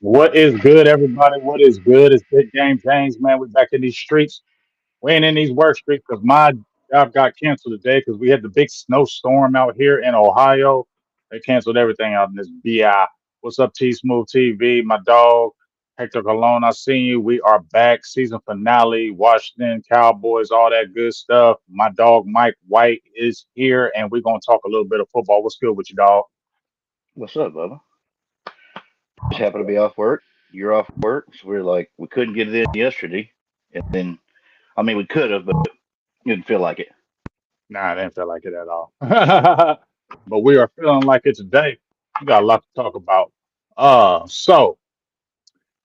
What is good, everybody? What is good? It's Big Game James, man. We back in these streets. We ain't in these work streets because my job got canceled today because we had the big snowstorm out here in Ohio. They canceled everything out in this BI. What's up, T Smooth TV? My dog, Hector Colon. I seen you. We are back. Season finale. Washington Cowboys, all that good stuff. My dog, Mike White, is here, and we're gonna talk a little bit of football. What's good with you, dog? What's up, Bubba? Just happened to be off work. You're off work, so we're like, we couldn't get it in yesterday, and then, I mean, we could have, but didn't feel like it. Nah, I didn't feel like it at all. But we are feeling like it today. We got a lot to talk about. So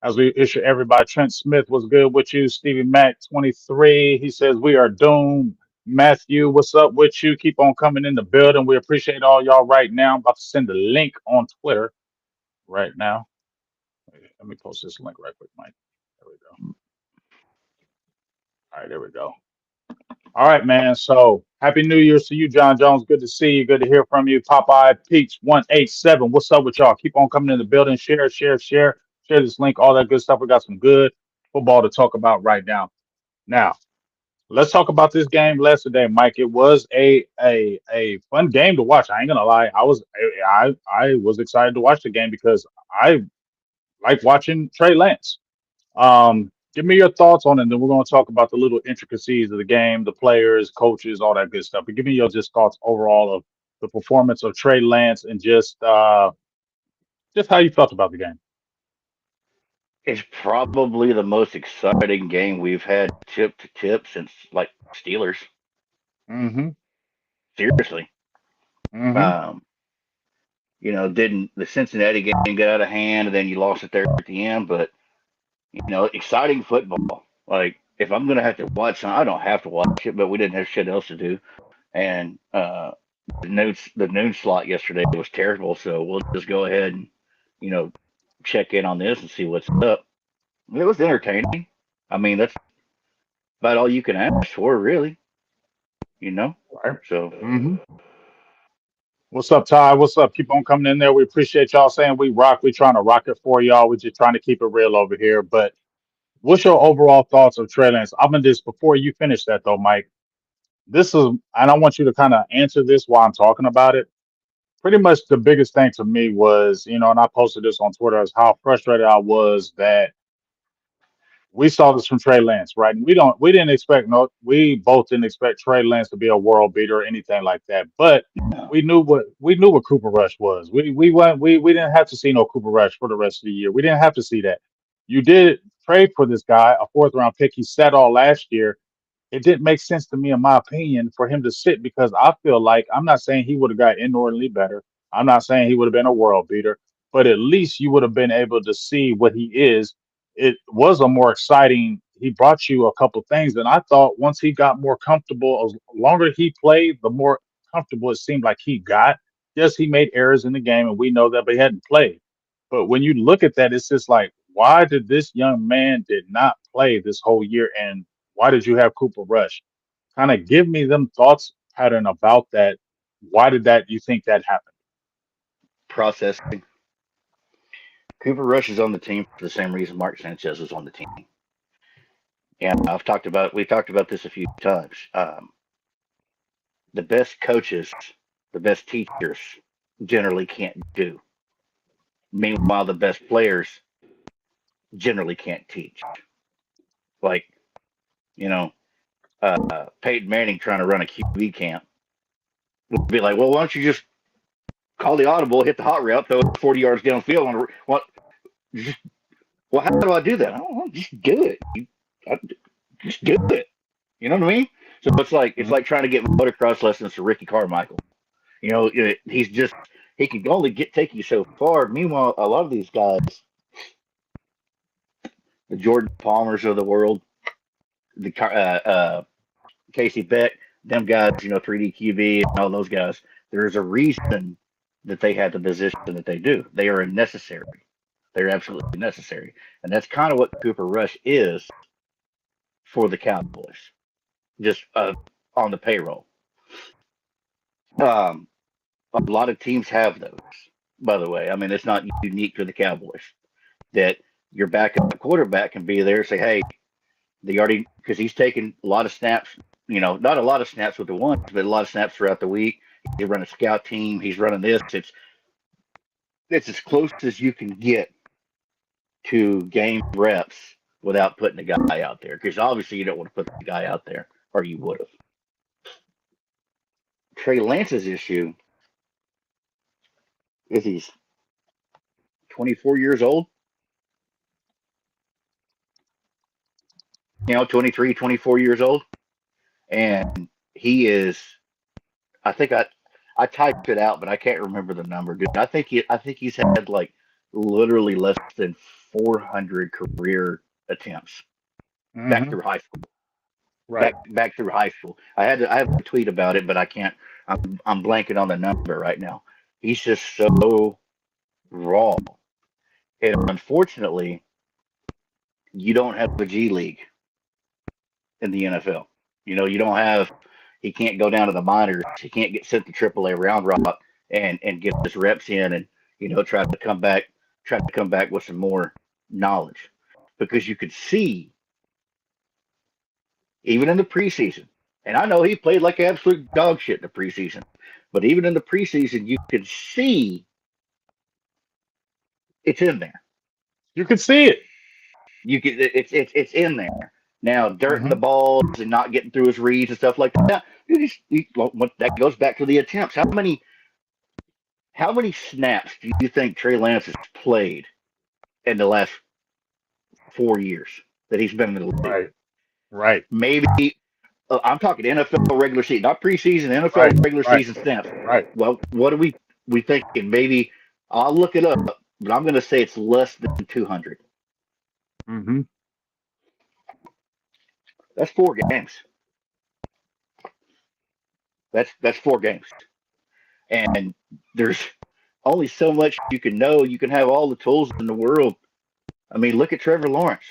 as we issue everybody, Trent Smith was good with you. Stevie Mac 23. He says we are doomed. Matthew, what's up with you? Keep on coming in the building. We appreciate all y'all right now. I'm about to send the link on Twitter right now. Let me post this link right quick, Mike. There we go. All right, there we go. All right, man. So happy New Year's to you, John Jones. Good to see you. Good to hear from you. Popeye Peach 187. What's up with y'all? Keep on coming in the building. Share this link, all that good stuff. We got some good football to talk about right now. Now, let's talk about this game yesterday, Mike. It was a fun game to watch. I ain't gonna lie. I was excited to watch the game because I like watching Trey Lance. Give me your thoughts on it, and then we're going to talk about the little intricacies of the game, the players, coaches, all that good stuff. But give me your just thoughts overall of the performance of Trey Lance and just how you felt about the game. It's probably the most exciting game we've had tip to tip since like Steelers. Mm-hmm. Seriously. Mm-hmm. Um, didn't the Cincinnati game get out of hand, and then you lost it there at the end? But exciting football. Like if I'm gonna have to watch, I don't have to watch it, but we didn't have shit else to do, and the noon slot yesterday was terrible. So we'll just go ahead and you know check in on this and see what's up. It was entertaining. I mean, that's about all you can ask for, really. You know. Right. So Mm-hmm. What's up, Ty? What's up? Keep on coming in there. We appreciate y'all saying we rock. We trying to rock it for y'all. We just trying to keep it real over here. But what's your overall thoughts of Trey Lance? I'm gonna just before you finish that though, Mike. This is, and I want you to kind of answer this while I'm talking about it. Pretty much the biggest thing to me was, and I posted this on Twitter, is how frustrated I was that we saw this from Trey Lance, right? And we didn't expect, no, we both didn't expect Trey Lance to be a world beater or anything like that. But no. we knew what Cooper Rush was. We didn't have to see no Cooper Rush for the rest of the year. We didn't have to see that. You did trade for this guy, a fourth round pick. He sat all last year. It didn't make sense to me, in my opinion, for him to sit because I feel like I'm not saying he would have got inordinately better. I'm not saying he would have been a world beater, but at least you would have been able to see what he is. It was a more exciting. He brought you a couple things, and I thought once he got more comfortable, as longer he played, the more comfortable it seemed like he got. Yes, he made errors in the game, and we know that, but he hadn't played. But when you look at that, it's just like, why did this young man did not play this whole year, and why did you have Cooper Rush? Kind of give me them thoughts pattern about that. Why did that you think that happened? Processing. Cooper Rush is on the team for the same reason Mark Sanchez was on the team. And we've talked about this a few times. The best coaches, the best teachers generally can't do. Meanwhile, the best players generally can't teach. Like, you know, Peyton Manning trying to run a QB camp would be like, well, why don't you just call the audible, hit the hot route, throw it 40 yards downfield? What? Just, well, how do I do that? I don't know. Just do it. Just do it. You know what I mean? So it's Mhm. like trying to get motocross lessons to Ricky Carmichael. He can only take you so far. Meanwhile, a lot of these guys, the Jordan Palmers of the world, the Casey Beck, them guys, 3D QB and all those guys. There's a reason that they have the position that they do. They are necessary. They're absolutely necessary, and that's kind of what Cooper Rush is for the Cowboys, just on the payroll. Um, a lot of teams have those, by the way. I mean, it's not unique to the Cowboys. that your backup quarterback can be there and say, hey, they already, because he's taking a lot of snaps, not a lot of snaps with the ones, but a lot of snaps throughout the week. He's running a scout team. He's running this. It's as close as you can get to game reps without putting a guy out there. Because obviously you don't want to put the guy out there, or you would have. Trey Lance's issue is he's 24 years old, 23, 24 years old. And he is, I think I typed it out, but I can't remember the number, dude. I think he's had like literally less than 400 career attempts back Hmm. through high school. Right. Back through high school. I have a tweet about it, but I can't. I'm blanking on the number right now. He's just so raw, and unfortunately, you don't have the G League in the NFL. You don't have. He can't go down to the minors. He can't get sent to AAA round rock and get his reps in and try to come back with some more knowledge, because you could see even in the preseason. And I know he played like absolute dog shit in the preseason, but even in the preseason, you could see it's in there. You can see it. It's in there. Now, dirt in the Hmm. balls and not getting through his reads and stuff like that. That goes back to the attempts. How many snaps do you think Trey Lance has played in the last 4 years that he's been in the league? Right. Right. Maybe I'm talking NFL regular season, not preseason. NFL Right. regular Right. season snaps. Right. Well, what are we thinking? Maybe I'll look it up, but I'm going to say it's less than 200. Hmm. That's 4 games. That's 4 games, and there's only so much you can know. You can have all the tools in the world. I mean, look at Trevor Lawrence.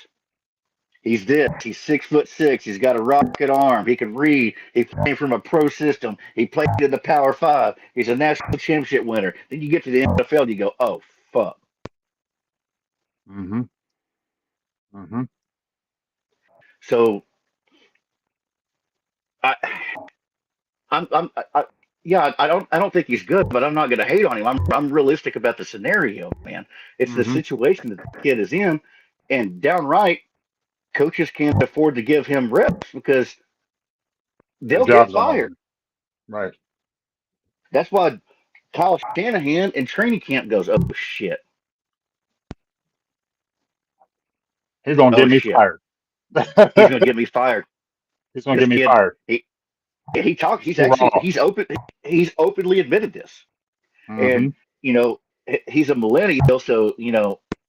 He's this. He's 6'6". He's got a rocket arm. He can read. He came from a pro system. He played in the Power Five. He's a national championship winner. Then you get to the NFL and you go, oh fuck. Hmm. Hmm. So I, I yeah, I don't think he's good, but I'm not going to hate on him. I'm realistic about the scenario, man. It's the Hmm. situation that the kid is in, and downright coaches can't afford to give him reps because The they'll get job's on the fired. line. Right. That's why Kyle Shanahan in training camp goes, oh shit, He's gonna oh get me shit, fired. he's gonna get me fired. He's gonna This get me kid, fired. he talks. It's too raw. He's openly admitted this, and Hmm. you know he's a millennial, so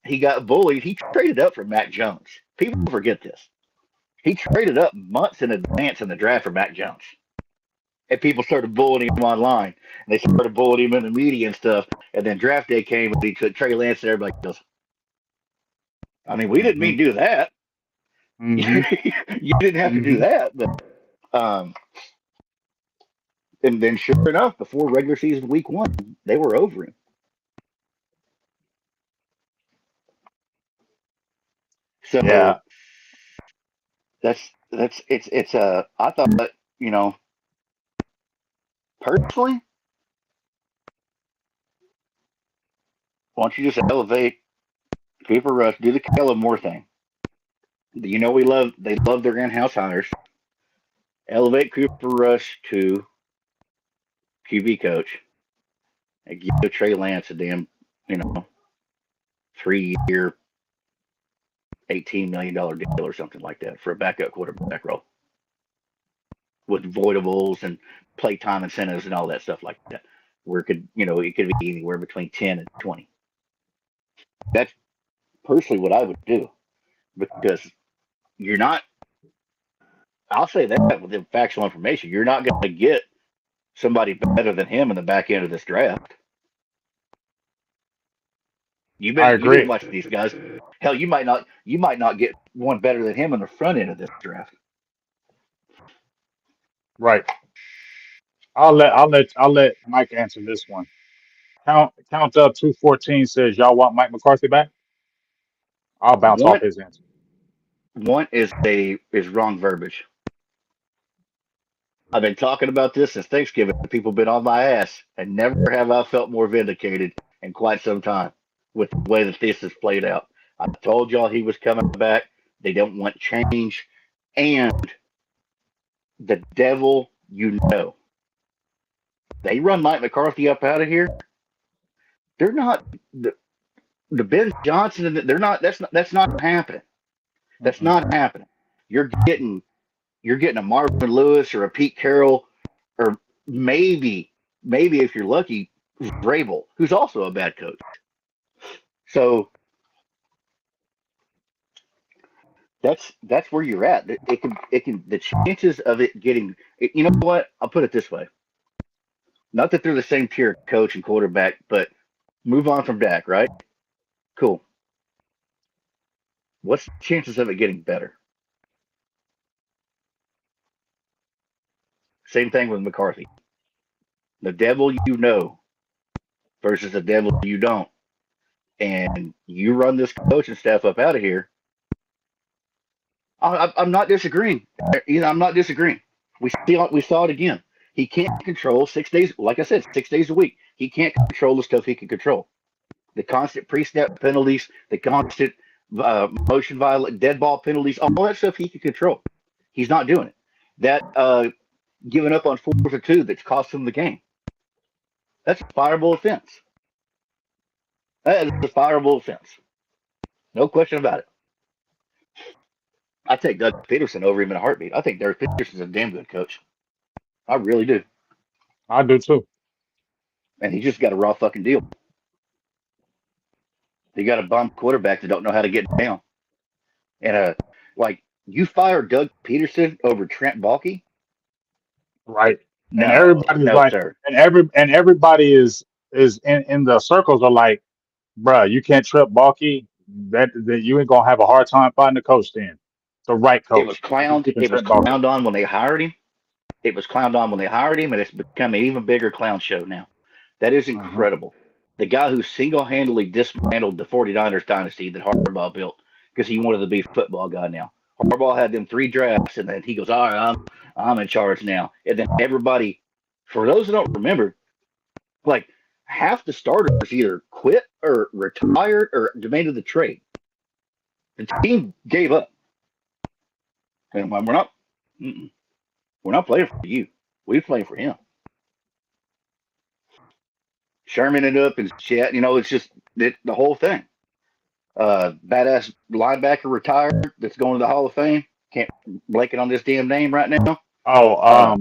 he got bullied. He traded up for Mac Jones. People forget this. He traded up months in advance in the draft for Mac Jones, and people started bullying him online. And they started bullying him in the media and stuff. And then draft day came, and he took Trey Lance, and everybody goes, I mean, we didn't Hmm. mean to do that. Hmm. You didn't have to do Hmm. that. But, and then, sure enough, before regular season week 1, they were over him. Yeah. So it's I thought, you know personally, why don't you just elevate Cooper Rush, do the Kellen Moore thing? They love their in-house hires. Elevate Cooper Rush to QB coach and give Trey Lance a damn, you know, 3-year, $18 million deal or something like that for a backup quarterback role with voidables and playtime incentives and all that stuff like that. Where it could be anywhere between 10 and 20. That's personally what I would do, because you're not. I'll say that with the factual information, you're not going to get somebody better than him in the back end of this draft. I You've been agree. watching these guys. Hell, you might not get one better than him in the front end of this draft. Right. I'll let Mike answer this one. Count up 214 says y'all want Mike McCarthy back? I'll bounce off Want his answer. want is wrong verbiage. I've been talking about this since Thanksgiving. People have been on my ass, and never have I felt more vindicated in quite some time with the way that this has played out. I told y'all he was coming back. They don't want change, and the devil, they run Mike McCarthy up out of here. They're not the Ben Johnson. They're not. That's not happening. That's Mm-mm. not happening. You're getting you're getting a Marvin Lewis or a Pete Carroll or maybe if you're lucky, Vrabel, who's also a bad coach. So that's where you're at. It can the chances of it getting. You know what? I'll put it this way. Not that they're the same tier coach and quarterback, but move on from Dak, right? Cool. What's the chances of it getting better? Same thing with McCarthy. The devil you know versus the devil you don't. And you run this coaching staff up out of here. I'm not disagreeing. I'm not disagreeing. We saw it again. He can't control 6 days. Like I said, 6 days a week. He can't control the stuff he can control. The constant pre-snap penalties, the constant motion violent, dead ball penalties, all that stuff he can control. He's not doing it. That giving up on 4-2 that's cost him the game. That's a fireable offense. That is a fireable offense. No question about it. I take Doug Peterson over him in a heartbeat. I think Doug Peterson's a damn good coach. I really do. I do too. And he just got a raw fucking deal. He got a bum quarterback that don't know how to get down. And like you fire Doug Peterson over Trent Baalke? Right. And No, everybody's no, like, sir. and everybody is in the circles are like, bruh, you can't trip Balky. That you ain't gonna have a hard time finding a coach then. The right It was coach. If you clowned. keep It was Trent Balky. clowned on when they hired him. It was clowned on when they hired him, and it's become an even bigger clown show now. That is Hmm. incredible. The guy who single-handedly dismantled the 49ers dynasty that Harbaugh built because he wanted to be a football guy now. Harbaugh had them 3 drafts, and then he goes, "All right, I'm in charge now." And then everybody, for those who don't remember, like half the starters either quit or retired or demanded the trade. The team gave up, and we're not playing for you. We're playing for him. Sherman ended up in chat. It's just the whole thing. Badass linebacker retired that's going to the Hall of Fame. Can't blank it on this damn name right now. Oh, Uh,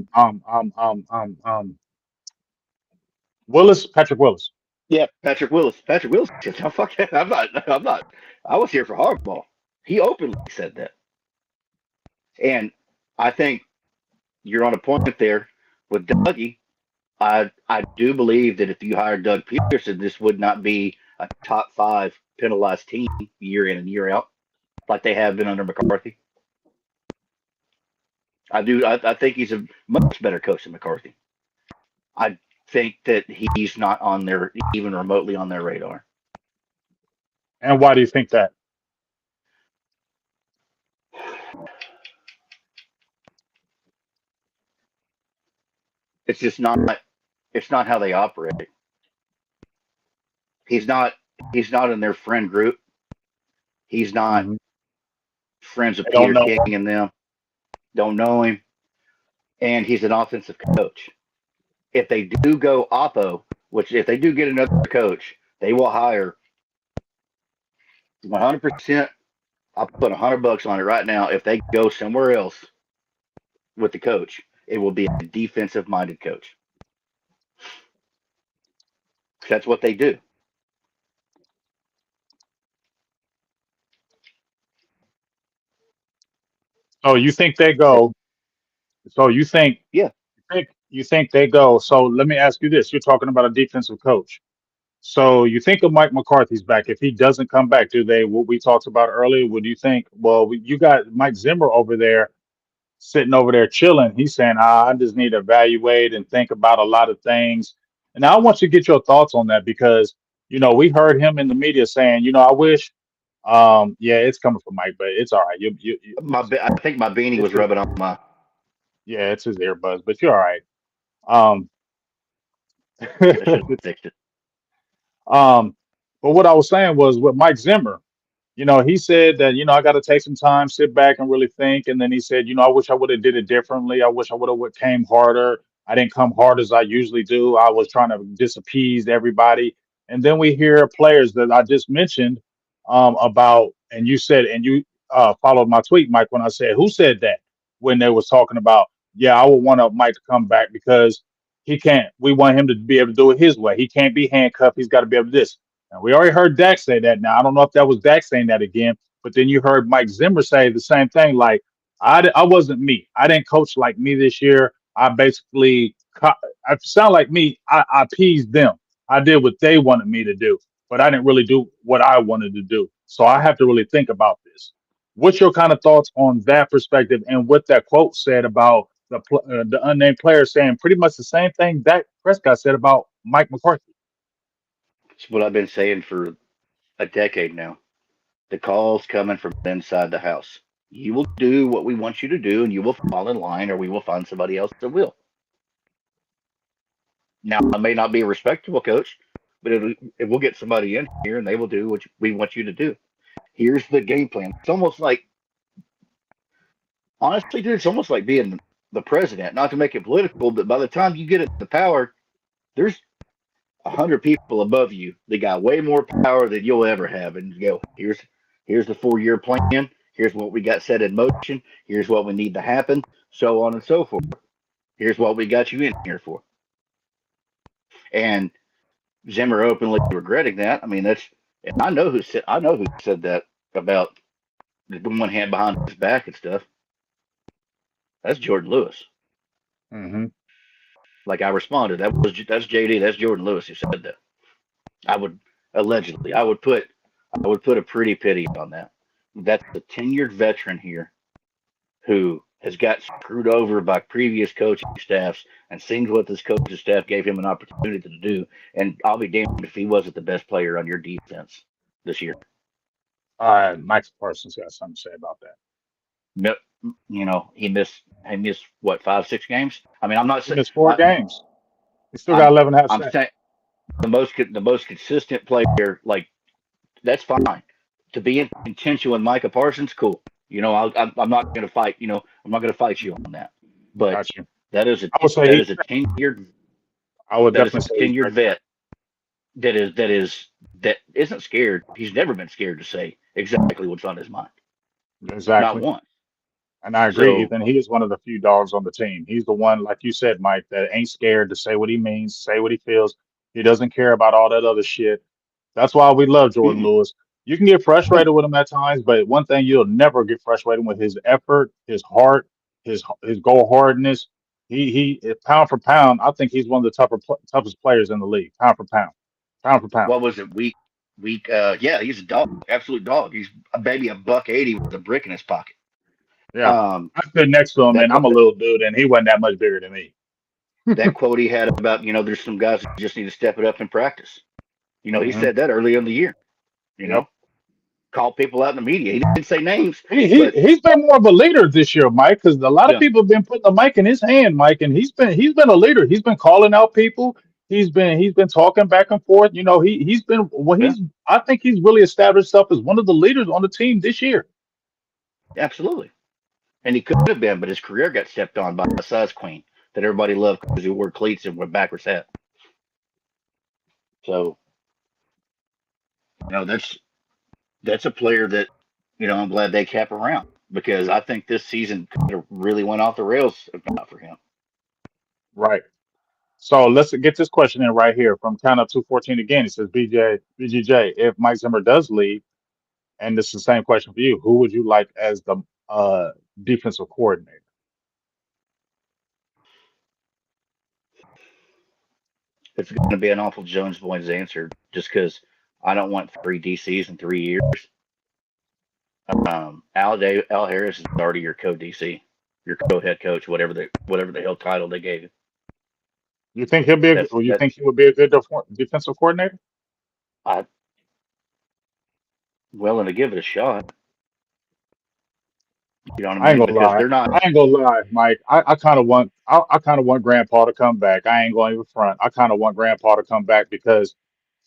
Willis, Patrick Willis. yeah, Patrick Willis. Patrick Willis said, "Oh, fuck that. I'm not. I'm not. I was here for Harbaugh." He openly said that, and I think you're on a point there with Dougie. I do believe that if you hired Doug Peterson, this would not be a top 5 penalized team year in and year out like they have been under McCarthy. I do. I think he's a much better coach than McCarthy. I think that he's not on their even remotely on their radar. And why do you think that? It's just not. It's not how they operate. He's not. He's not in their friend group. He's not Hmm. friends with I don't Peter know. King and them. Don't know him, and he's an offensive coach. If they do go oppo, which if they do get another coach, they will hire 100%. I'll put $100 on it right now. If they go somewhere else with the coach, it will be a defensive minded coach. That's what they do. So you think they go? So Yeah. you think they go? So let me ask you this: you're talking about a defensive coach. So you think of Mike McCarthy's back. If he doesn't come back, do they? What we talked about earlier. Would you think? Well, you got Mike Zimmer over there sitting over there chilling. He's saying, I just need to evaluate and think about a lot of things. And I want you to get your thoughts on that because, we heard him in the media saying, I wish Yeah, it's coming from Mike, but it's all right. I think my beanie It's was his, rubbing on my. yeah, it's his earbuds, but you're all right. Um, I should have fixed it. um, but what I was saying was with Mike Zimmer. He said that, I got to take some time, sit back and really think. And then he said, I wish I would have did it differently. I wish I would have came harder. I didn't come hard as I usually do. I was trying to disappease everybody. And then we hear players that I just mentioned about, and you said, and you followed my tweet, Mike, when I said, who said that when they was talking about, yeah, I would want Mike to come back because he can't, we want him to be able to do it his way. He can't be handcuffed. He's got to be able to this. Now, we already heard Dak say that. Now, I don't know if that was Dak saying that again, but then you heard Mike Zimmer say the same thing. Like, I wasn't me. I didn't coach like me this year. I basically, I sound like me. I appeased them. I did what they wanted me to do, but I didn't really do what I wanted to do. So I have to really think about this. What's your kind of thoughts on that perspective and what that quote said about the unnamed player saying pretty much the same thing Dak Prescott said about Mike McCarthy? It's what I've been saying for a decade now. The call's coming from inside the house. You will do what we want you to do, and you will fall in line, or we will find somebody else that will. Now, I may not be a respectable coach, but it will get somebody in here, and they will do what we want you to do. Here's the game plan. It's almost like, honestly, dude, it's almost like being the president. Not to make it political, but by the time you get into the power, there's 100 people above you that got way more power than you'll ever have, and you go, here's the 4 year plan. Here's what we got set in motion. Here's what we need to happen, so on and so forth. Here's what we got you in here for. And Zimmer openly regretting that. I mean, and I know who said that about the one hand behind his back and stuff. That's Jordan Lewis. Hmm. Like I responded, that's JD, that's Jordan Lewis who said that. I would allegedly, I would put a pretty pity on that. That's a tenured veteran here who has got screwed over by previous coaching staffs and seen what this coaching staff gave him an opportunity to do. And I'll be damned if he wasn't the best player on your defense this year. Mike Parsons got something to say about that. No, he missed what, 5 6 games. I mean, I'm not He saying missed 4 games. He still got I'm 11 and a half I'm sacks. saying the most consistent player, like, that's fine. To be in contention with Micah Parsons, cool. I'm not going to fight. I'm not going to fight you on that. But Got you. that is a I would say that he. is a tenured I would that is a definitely say he's tenured right there. vet that isn't scared. He's never been scared to say exactly what's on his mind. Not Exactly. once. And I agree, So Ethan. He is one of the few dogs on the team. He's the one, like you said, Mike, that ain't scared to say what he means, say what he feels. He doesn't care about all that other shit. That's why we love Jordan mm-mm. Lewis. You can get Oh, frustrated with him at times, but one thing you'll never get frustrated with his effort, his heart, his goal hardness. Pound for pound, I think he's one of the toughest players in the league. Pound for pound. what was it? Week. Yeah, he's a dog, absolute dog. He's a baby, a buck 80 with a brick in his pocket. Yeah, Um, I stood next to him, that and I'm a little dude, and he wasn't that much bigger than me. that quote he had about, there's some guys that just need to step it up in practice. He Hmm. said that early in the year. You Yep. know, call people out in the media. He didn't say names, He, he but he's been more of a leader this year, Mike, because a lot of yeah, people have been putting the mic in his hand, Mike, and he's been a leader. He's been calling out people. He's been talking back and forth. He's been well. yeah, I think he's really established himself as one of the leaders on the team this year. absolutely. And he could have been, but his career got stepped on by a size queen that everybody loved because he wore cleats and went backwards hat. So that's a player that I'm glad they kept around because I think this season could have really went off the rails if not for him. Right. So let's get this question in right here from count up 214 again. It says BGJ, if Mike Zimmer does leave, and this is the same question for you, who would you like as the uh, defensive coordinator? It's going to be an awful Jones Boys answer just because I don't want three DCs in 3 years. Al Harris is already your co DC, your co head coach, whatever the hell title they gave you. You think he'll be or you That think he would be a good defensive coordinator? I willing to give it a shot. You know what I I ain't mean? gonna Because lie. they're not. I ain't gonna lie, Mike. I kind of want Grandpa to come back. I ain't going even front. I kind of want Grandpa to come back because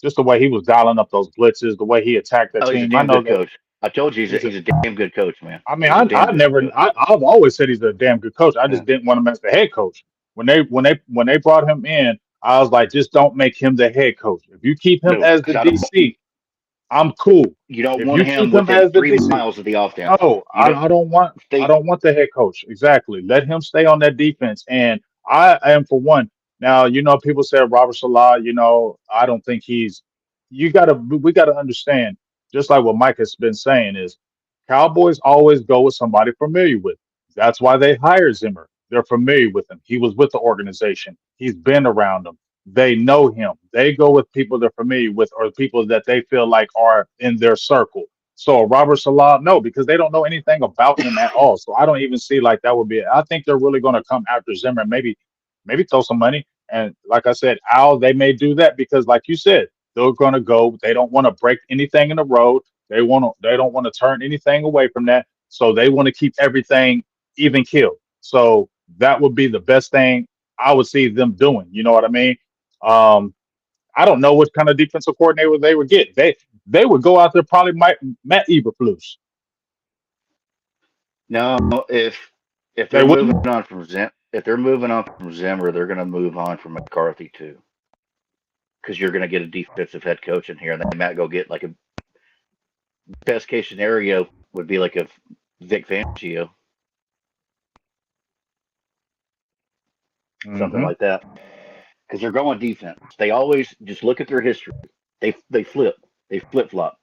just the way he was dialing up those blitzes, the way he attacked that Oh, he's a team. I damn know good that coach. I told you he's a. he's a damn good coach, man. I mean, He's a damn good coach. I've always said he's a damn good coach. I Yeah. just didn't want him as the head coach. When they brought him in, I was like, just don't make him the head coach. If you keep him No, as the because I don't. DC, I'm cool. You don't If want you him keep him within as the three DC, miles of the offense. no, You don't. I They don't want the head coach. Exactly. Let him stay on that defense. And I am for one. Now, people say Robert Salah, I don't think we gotta understand, just like what Mike has been saying, is Cowboys always go with somebody familiar with. That's why they hired Zimmer. They're familiar with him. He was with the organization. He's been around them. They know him. They go with people they're familiar with or people that they feel like are in their circle. So Robert Salah, no, because they don't know anything about him at all. So I don't even see like that would be it. I think they're really going to come after Zimmer, and maybe throw some money. And like I said, Al, they may do that because, like you said, they're going to go. They don't want to break anything in the road. They don't want to turn anything away from that. So they want to keep everything even killed. So that would be the best thing I would see them doing. You know what I mean? Um, I don't know what kind of defensive coordinator they would get. They would go out there probably Matt Eberflus. no. If They they're moving wouldn't. on from if they're moving on from Zimmer, they're going to move on from McCarthy too. Because you're going to get a defensive head coach in here, and they might go get like a best case scenario would be like a Vic Fangio, something Hmm. like that. Because they're going defense. They always just look at their history. They flip. They flip flop.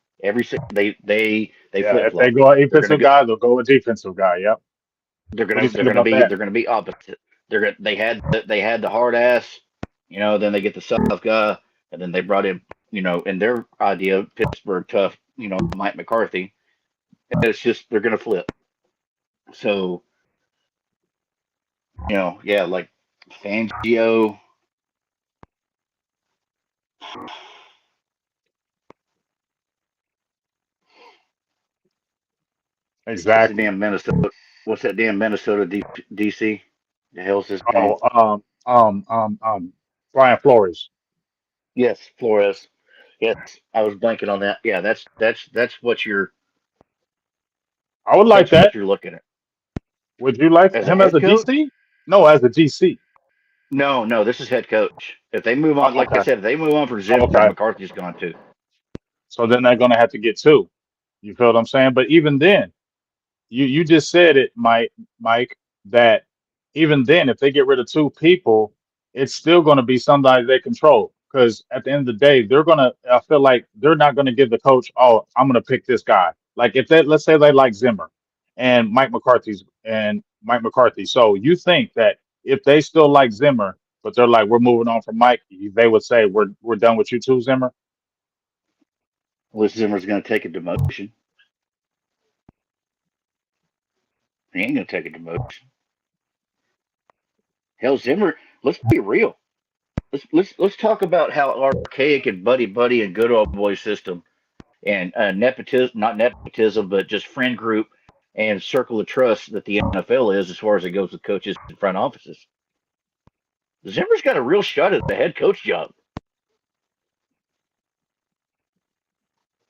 They Yeah, flip if they flop. go a They're gonna defensive get. guy, they'll go a defensive guy. Yep. What do you think about that? They're gonna be opposite. They had the hard ass. Then they get the soft guy, and then they brought in. In their idea, Pittsburgh tough. Mike McCarthy. And it's just they're gonna flip. So yeah, like Fangio. What's the Exactly. damn Minnesota? What's that damn Minnesota DC? The hell's his name? Oh, Brian Flores. Yes, Flores. Yes, I was blanking on that. Yeah, I would like that's what that. you're looking at Would you like as a him as head a coach. DC? No, as a DC. No, no, this is head coach. If they move on, like I Okay. said, if they move on for Zimmer, Okay. McCarthy's gone too. So then they're going to have to get two. You feel what I'm saying? But even then, you just said it, Mike, that even then, if they get rid of two people, it's still going to be somebody they control. Because at the end of the day, I feel like they're not going to give the coach, oh, I'm going to pick this guy. Like if they, let's say they like Zimmer and Mike McCarthy. So you think that if they still like Zimmer, but they're like, we're moving on from Mike, they would say, we're done with you too, Zimmer. Well, Zimmer's going to take a demotion. He ain't going to take a demotion. Hell, Zimmer. Let's be real. Let's talk about how archaic and buddy and good old boy system and nepotism, not nepotism, but just friend group and circle of trust that the NFL is as far as it goes with coaches and front offices. Zimmer's got a real shot at the head coach job.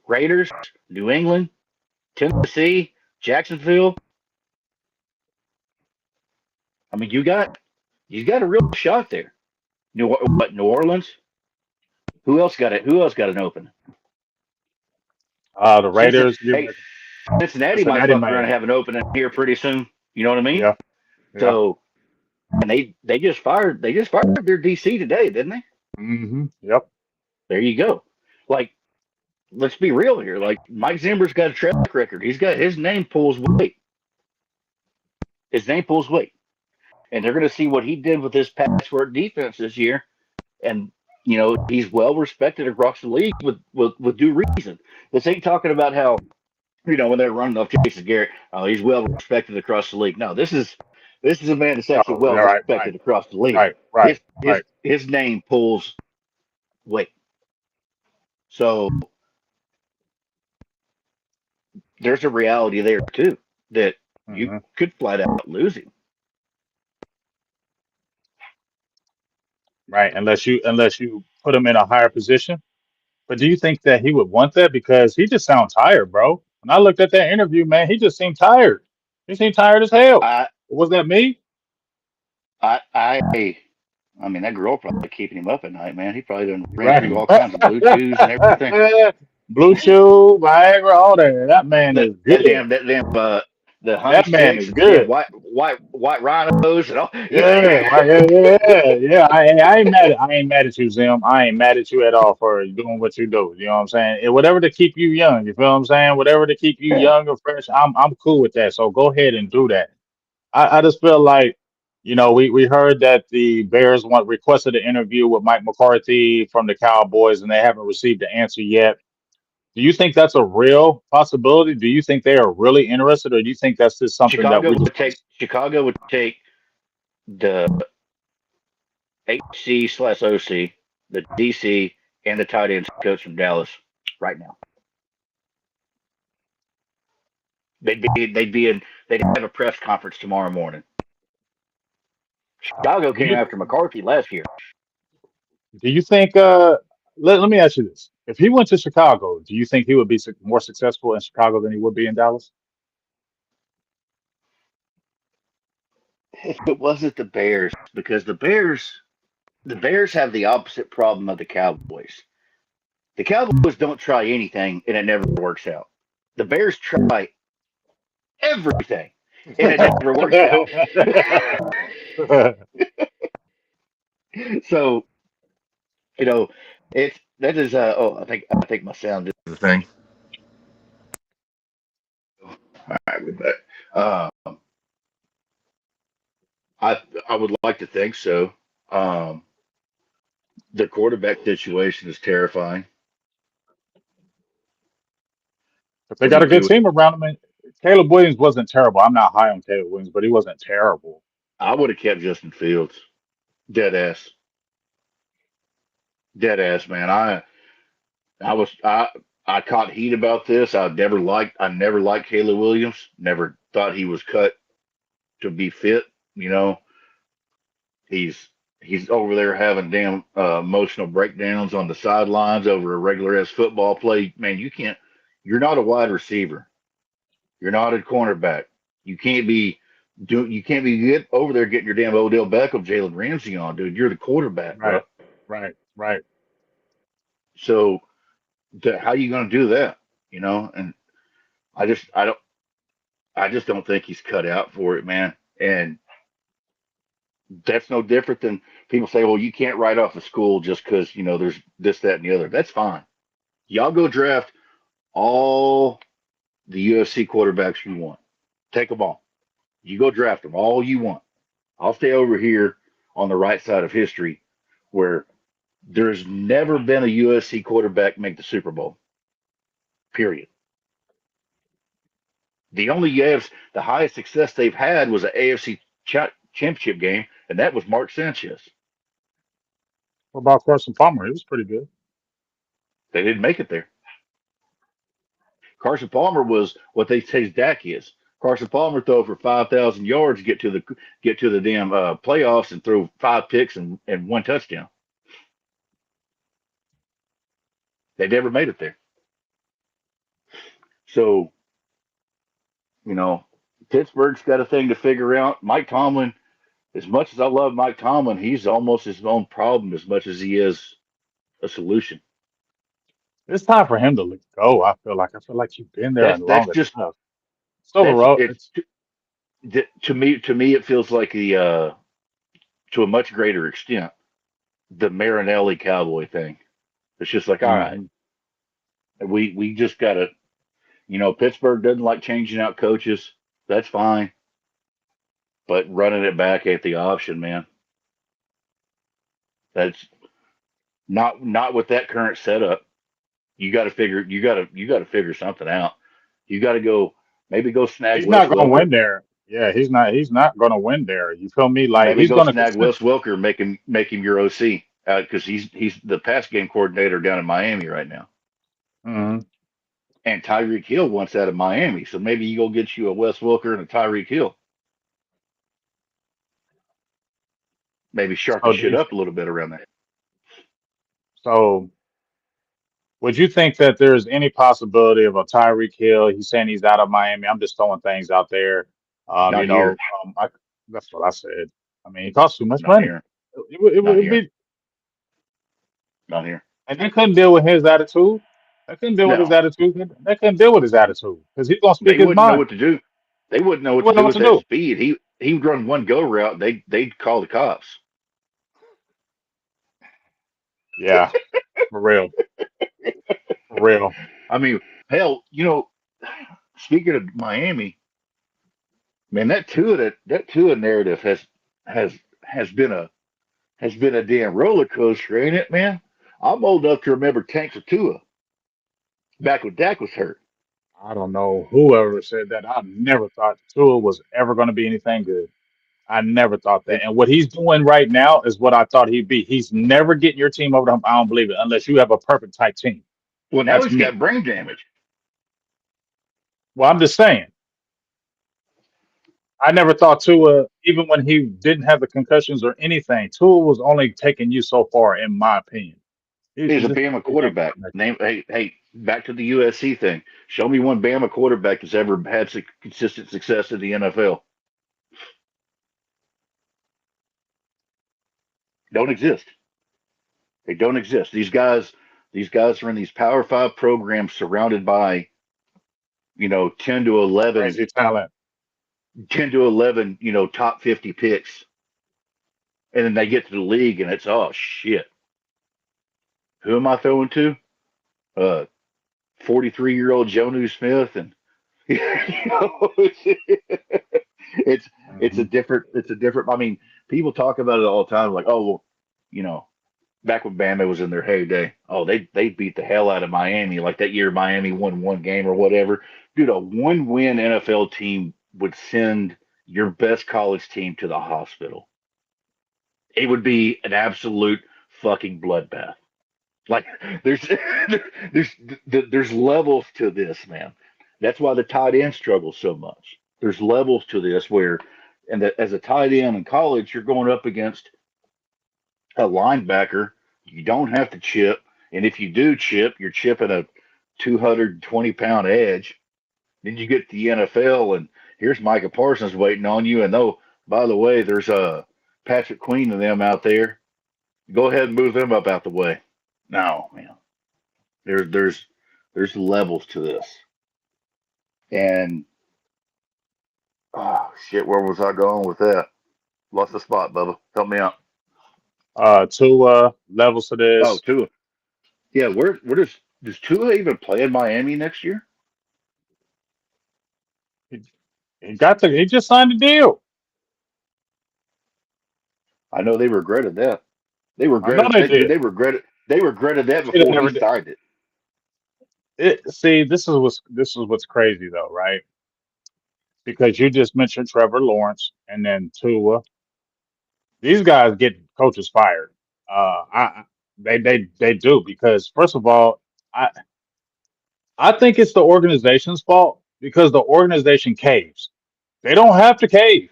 Raiders, New England, Tennessee, Jacksonville. I mean, you got a real shot there. New Orleans? Who else got it? Who else got an open? The Cincinnati, Raiders, hey, Cincinnati might Cincinnati fuck around man. and have an opening here pretty soon. You know what I mean? Yeah, yeah. So, and they just fired their DC today, didn't they? Yep. There you go. Like, let's be real here. Like, Mike Zimmer's got a track record. He's got his name pulls weight. His name pulls weight, and they're going to see what he did with his patchwork defense this year. And he's well respected across the league with due reason. This ain't talking about how when they're running off Jason Garrett. Oh, he's well respected across the league. No, this is a man that's actually Oh, well yeah, right, right, respected across the league. right, right, His his right. his name pulls weight. So there's a reality there too that you Hmm. could flat out lose him. Right, unless you put him in a higher position. But do you think that he would want that? Because he just sounds tired, bro. When I looked at that interview, man, he just seemed tired. He seemed tired as hell. I Was that me? I mean, that girl probably keeping him up at night, man. He probably done ran Right. through all kinds of blue chews and everything. Blue Chew, Viagra, all that. That man That is that good. damn the honey That man sticks is and the damn good. white rhinos and all. Yeah, right, yeah. I ain't mad at you, Zim. I ain't mad at you at all for doing what you do. You know what I'm saying? Whatever to keep you young. You feel what I'm saying? Whatever to keep you Yeah. young or fresh. I'm cool with that. So go ahead and do that. I just feel like, we heard that the Bears requested an interview with Mike McCarthy from the Cowboys, and they haven't received the answer yet. Do you think that's a real possibility? Do you think they are really interested, or do you think that's just something that we just want to? Chicago would take the HC/OC, the DC, and the tight ends coach from Dallas right now. They'd have a press conference tomorrow morning. Chicago Do came you after McCarthy last year. do you think? Let me ask you this: if he went to Chicago, do you think he would be more successful in Chicago than he would be in Dallas? If it wasn't the Bears, because the Bears have the opposite problem of the Cowboys. The Cowboys don't try anything and it never works out. The Bears try everything and it never works out. So, you know, it's that is oh, I think my sound is the thing. All right, we're back. I would like to think so. Um, the quarterback situation is terrifying. If they I got a mean, good team around him, and Caleb Williams wasn't terrible. I'm not high on Caleb Williams, but he wasn't terrible. I would have kept Justin Fields. Dead ass, dead ass, man. I was I caught heat about this. I never liked Caleb Williams. Never thought he was cut to be fit. You know, he's he's over there having damn emotional breakdowns on the sidelines over a regular ass football play. Man, you can't. You're not a wide receiver. You're not a cornerback. You can't be You can't be get over there getting your damn Odell Beckham, Jalen Ramsey on, dude. You're the quarterback, bro. Right, right. So how you going to do that? You know, and I just I don't I just don't think he's cut out for it, man. And that's no different than people say, well, you can't write off a school just because there's this, that, and the other. That's fine. Y'all go draft all the UFC quarterbacks you want. Take them all. You go draft them all you want. I'll stay over here on the right side of history where there's never been a USC quarterback make the Super Bowl. Period. The highest success they've had was an AFC championship game, and that was Mark Sanchez. What about Carson Palmer? He was pretty good. They didn't make it there. Carson Palmer was what they say Dak is. Carson Palmer throw for 5,000 yards, get to the damn playoffs, and throw 5 picks and one touchdown. They never made it there. So you know, Pittsburgh's got a thing to figure out. Mike Tomlin, as much as I love Mike Tomlin, he's almost his own problem as much as he is a solution. It's time for him to go. I feel like you've been there That's and that's long just enough. It's that's overall. it's to me it feels like the to a much greater extent the Marinelli Cowboy thing. It's just like, all right, Mhm. we just gotta, Pittsburgh doesn't like changing out coaches. That's fine, but running it back at the option, man. That's not with that current setup. You got to figure something out. You got to go maybe go snag He's Wes not going to Welker. win there. Yeah, he's not. He's not going to win there. You feel me? Like Maybe he's go going to snag consist. Wes Welker. Make him your OC because he's the pass game coordinator down in Miami right now. Mhm. And Tyreek Hill wants out of Miami, so maybe you go get you a Wes Welker and a Tyreek Hill. Maybe sharp the So, shit up a little bit around there. so would you think that there's any possibility of a Tyreek Hill? He's saying he's out of Miami. I'm just throwing things out there. Not here. That's what I said. I mean, it costs too much Not money. here. It Not would here. be, Not here. and they couldn't deal with his attitude. They couldn't deal with his No, attitude. They couldn't deal with his attitude because he's gonna speak they his wouldn't know mind. what to do. They wouldn't know He what to wouldn't know do what with to that do. speed. He would run one go route. They'd call the cops. Yeah, for real, for real. I mean, hell, speaking of Miami, man, that Tua narrative has has been a has been a damn roller coaster, ain't it, man? I'm old enough to remember tanks of Tua back when Dak was hurt. I don't know whoever said that. I never thought Tua was ever going to be anything good. I never thought that. It, And what he's doing right now is what I thought he'd be. He's never getting your team over the hump. I don't believe it unless you have a perfect type team. well, now That's he's me. got brain damage. Well, I'm just saying. I never thought Tua, even when he didn't have the concussions or anything, Tua was only taking you so far, in my opinion. He's a This Bama kid ain't quarterback. going back. Name hey, back to the USC thing. Show me one Bama quarterback that's ever had consistent success in the NFL. Don't exist. They don't exist. These guys are in these Power Five programs surrounded by 10 to 11, Crazy talent. 10 to 11, top 50 picks, and then they get to the league and it's oh shit. Who am I throwing to? 43-year-old Jonu Smith and it's Hmm. it's a different. I mean, people talk about it all the time, like, oh well, you know, back when Bama was in their heyday, oh they beat the hell out of Miami, like that year Miami won one game or whatever. Dude, a one-win NFL team would send your best college team to the hospital. It would be an absolute fucking bloodbath. Like there's there's there's levels to this, man. That's why the tight end struggles so much. There's levels to this where, and that as a tight end in college, you're going up against a linebacker. You don't have to chip, and if you do chip, you're chipping a 220-pound edge. Then you get to the NFL, and here's Micah Parsons waiting on you. And oh, by the way, there's Patrick Queen and them out there. Go ahead and move them up out the way. No, man. There, there's there's levels to this. And oh shit, where was I going with that? Lost the spot, Bubba. Help me out. Tua levels to Oh, this. Tua. Yeah, where does Tua even play in Miami next year? He, he just signed a deal. I know they regretted that. They I know regretted they that, dude. did. They regretted that Should have before he never did. started it. See, this is what's crazy though, right? Because you just mentioned Trevor Lawrence and then Tua. These guys get coaches fired. They do because first of all, I I think it's the organization's fault because the organization caves. They don't have to cave.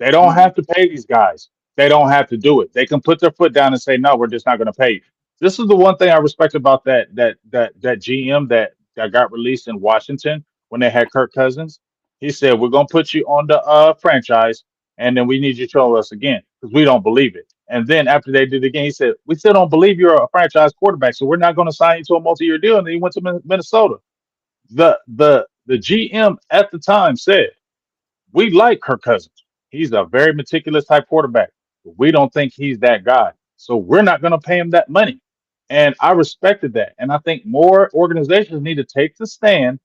They don't Mm-mm. have to pay these guys. They don't have to do it. They can put their foot down and say, "No, we're just not going to pay you." This is the one thing I respect about that GM that got released in Washington when they had Kirk Cousins. He said, "We're going to put you on the franchise, and then we need you to show us again because we don't believe it." And then after they did it again, he said, "We still don't believe you're a franchise quarterback, so we're not going to sign you to a multi-year deal." And then he went to Minnesota. The GM at the time said, we like Kirk Cousins. He's a very meticulous type quarterback. But we don't think he's that guy. So we're not going to pay him that money. And I respected that. And I think more organizations need to take the stand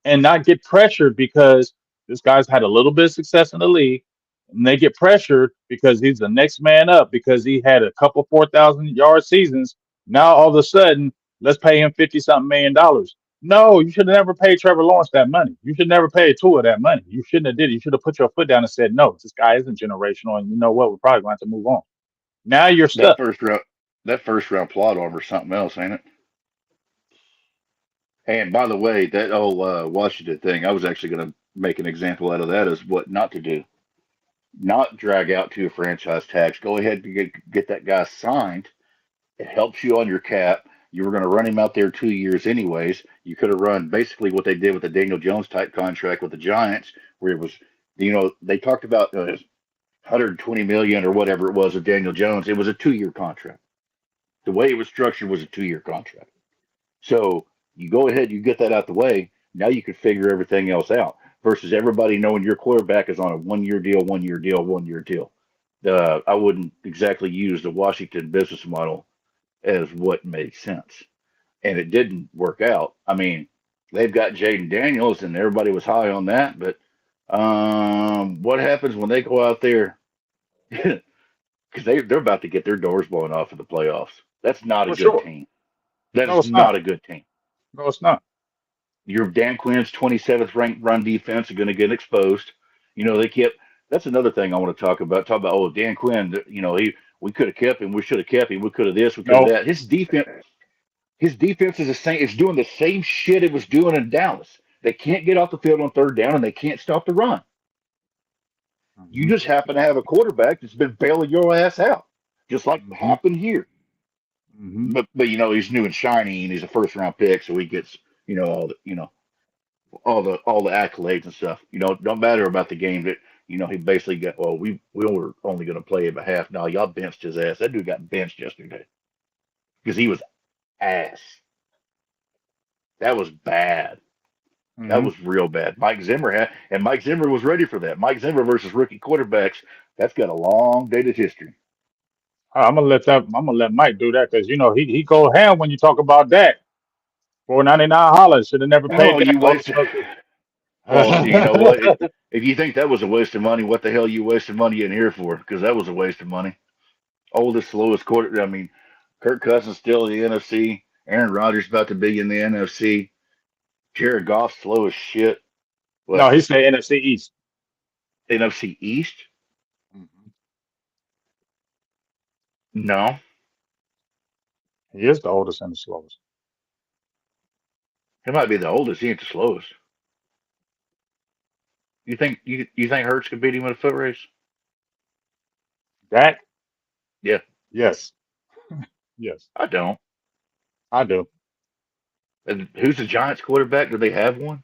and not get pressured because this guy's had a little bit of success in the league. And they get pressured because he's the next man up because he had a couple 4,000 yard seasons. Now all of a sudden, let's pay him 50 something $1 million. No, you should have never paid Trevor Lawrence that money. You should never pay Tua that money. You shouldn't have did it. You should have put your foot down and said, no, this guy isn't generational. And you know what? We're probably going to have to move on. Now you're That stuck. first round, that first round plot over something else, ain't it? And by the way, that whole Washington thing, I was actually going to make an example out of that as what not to do. Not drag out to a franchise tax. Go ahead and get that guy signed. It helps you on your cap. You were going to run him out there 2 years anyways. You could have run basically what they did with the Daniel Jones type contract with the Giants, where it was, they talked about 120 million or whatever it was with Daniel Jones. It was a 2 year contract. The way it was structured was a 2 year contract. So you go ahead, you get that out the way. Now you can figure everything else out versus everybody knowing your quarterback is on a 1 year deal, 1 year deal, 1 year deal. I wouldn't exactly use the Washington business model as what made sense. And it didn't work out. I mean, they've got Jaden Daniels and everybody was high on that. But what happens when they go out there? Because they're about to get their doors blown off in the playoffs. That's not a For good sure. team. That No, is it's not. not a good team. No, it's not. Your Dan Quinn's 27th ranked run defense are going to get exposed. They kept. That's another thing I want to talk about. Talk about Dan Quinn. We could have kept him. We should have kept him. We could have this. We could have No. that. His defense is the same. It's doing the same shit it was doing in Dallas. They can't get off the field on third down and they can't stop the run. You Hmm. just happen to have a quarterback that's been bailing your ass out, just like Hmm. happened here. Hmm. But he's new and shiny and he's a first round pick, so he gets all the accolades and stuff. Don't matter about the game that he basically got. Well, we were only going to play him a half. No, y'all benched his ass. That dude got benched yesterday because he was ass. That was bad. That Hmm. was real bad. Mike Zimmer was ready for that. Mike Zimmer versus rookie quarterbacks. That's got a long dated history. I'm gonna let Mike do that because he go ham when you talk about that. 499 Holland should have never paid Oh, that. you All the wasted. smoke. Well, you know what? If you think that was a waste of money, what the hell you wasting money in here for? Because that was a waste of money. Oldest, slowest quarter. I mean, Kirk Cousins still in the NFC. Aaron Rodgers about to be in the NFC. Jared Goff slow as shit. No, What? he said NFC East. NFC East? Mhm. No. He is the oldest and the slowest. He might be the oldest. He ain't the slowest. You think Hurts could beat him in a foot race? Dak? Yeah, Yes. Yes. I don't. I do. And who's the Giants quarterback? Do they have one?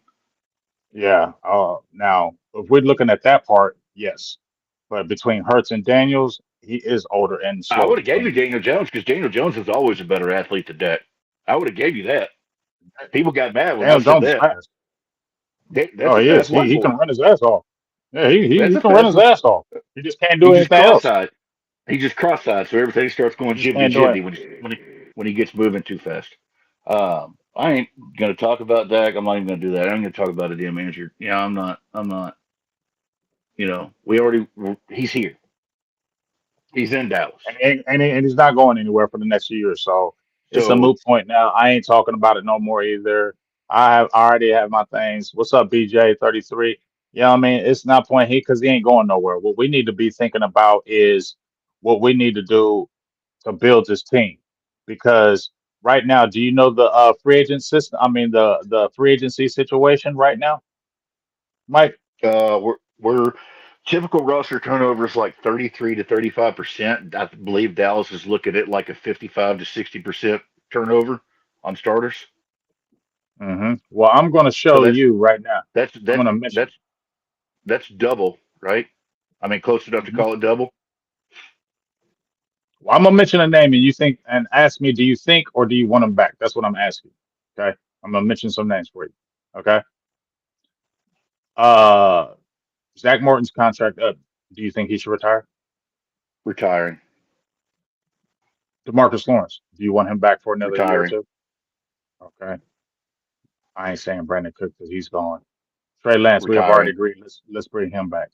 Yeah. Now, if we're looking at that part, yes. But between Hurts and Daniels, he is older and I slow would have gave between you the two. Daniel Jones because Daniel Jones was always a better athlete than Dak. I would have gave you that. People got mad when I Daniel said Jones is that. fast. That's No, a he is. fast He white he boy. can run his ass off. Yeah, That's he a can run fast his one. ass off. He just can't He do just anything else. cross-eyed. He just cross-eyed, so everything starts He going just jibby can't do it. jibby when he gets moving too fast. I ain't gonna talk about Dak. I'm not even gonna do that. I'm gonna talk about a damn manager. Yeah, I'm not. I'm not. We already. He's here. He's in Dallas. And he's not going anywhere for the next year. So it's a So moot point now. I ain't talking about it no more either. I already have my things. What's up, BJ 33? Yeah, I mean, it's not point here because he ain't going nowhere. What we need to be thinking about is what we need to do to build this team. Because right now, do you know the free agent system? I mean, the free agency situation right now, Mike? we're typical roster turnover is like 33 to 35%. I believe Dallas is looking at like a 55 to 60% turnover on starters. Well, I'm going to So show that's you right now. that's I'm that's going to mention. that's that's double, right? I mean, close enough to Mhm. call it double. Well, I'm gonna mention a name, and you think, and ask me, do you think or do you want him back? That's what I'm asking. Okay, I'm gonna mention some names for you. Okay, uh, Zach Morton's contract up. Do you think he should retire? Retiring, Demarcus Lawrence, do you want him back for another year or retiring, two? Okay, I ain't saying Brandon Cook because he's gone. Trey Lance, we have already retiring. agreed. Let's bring him back.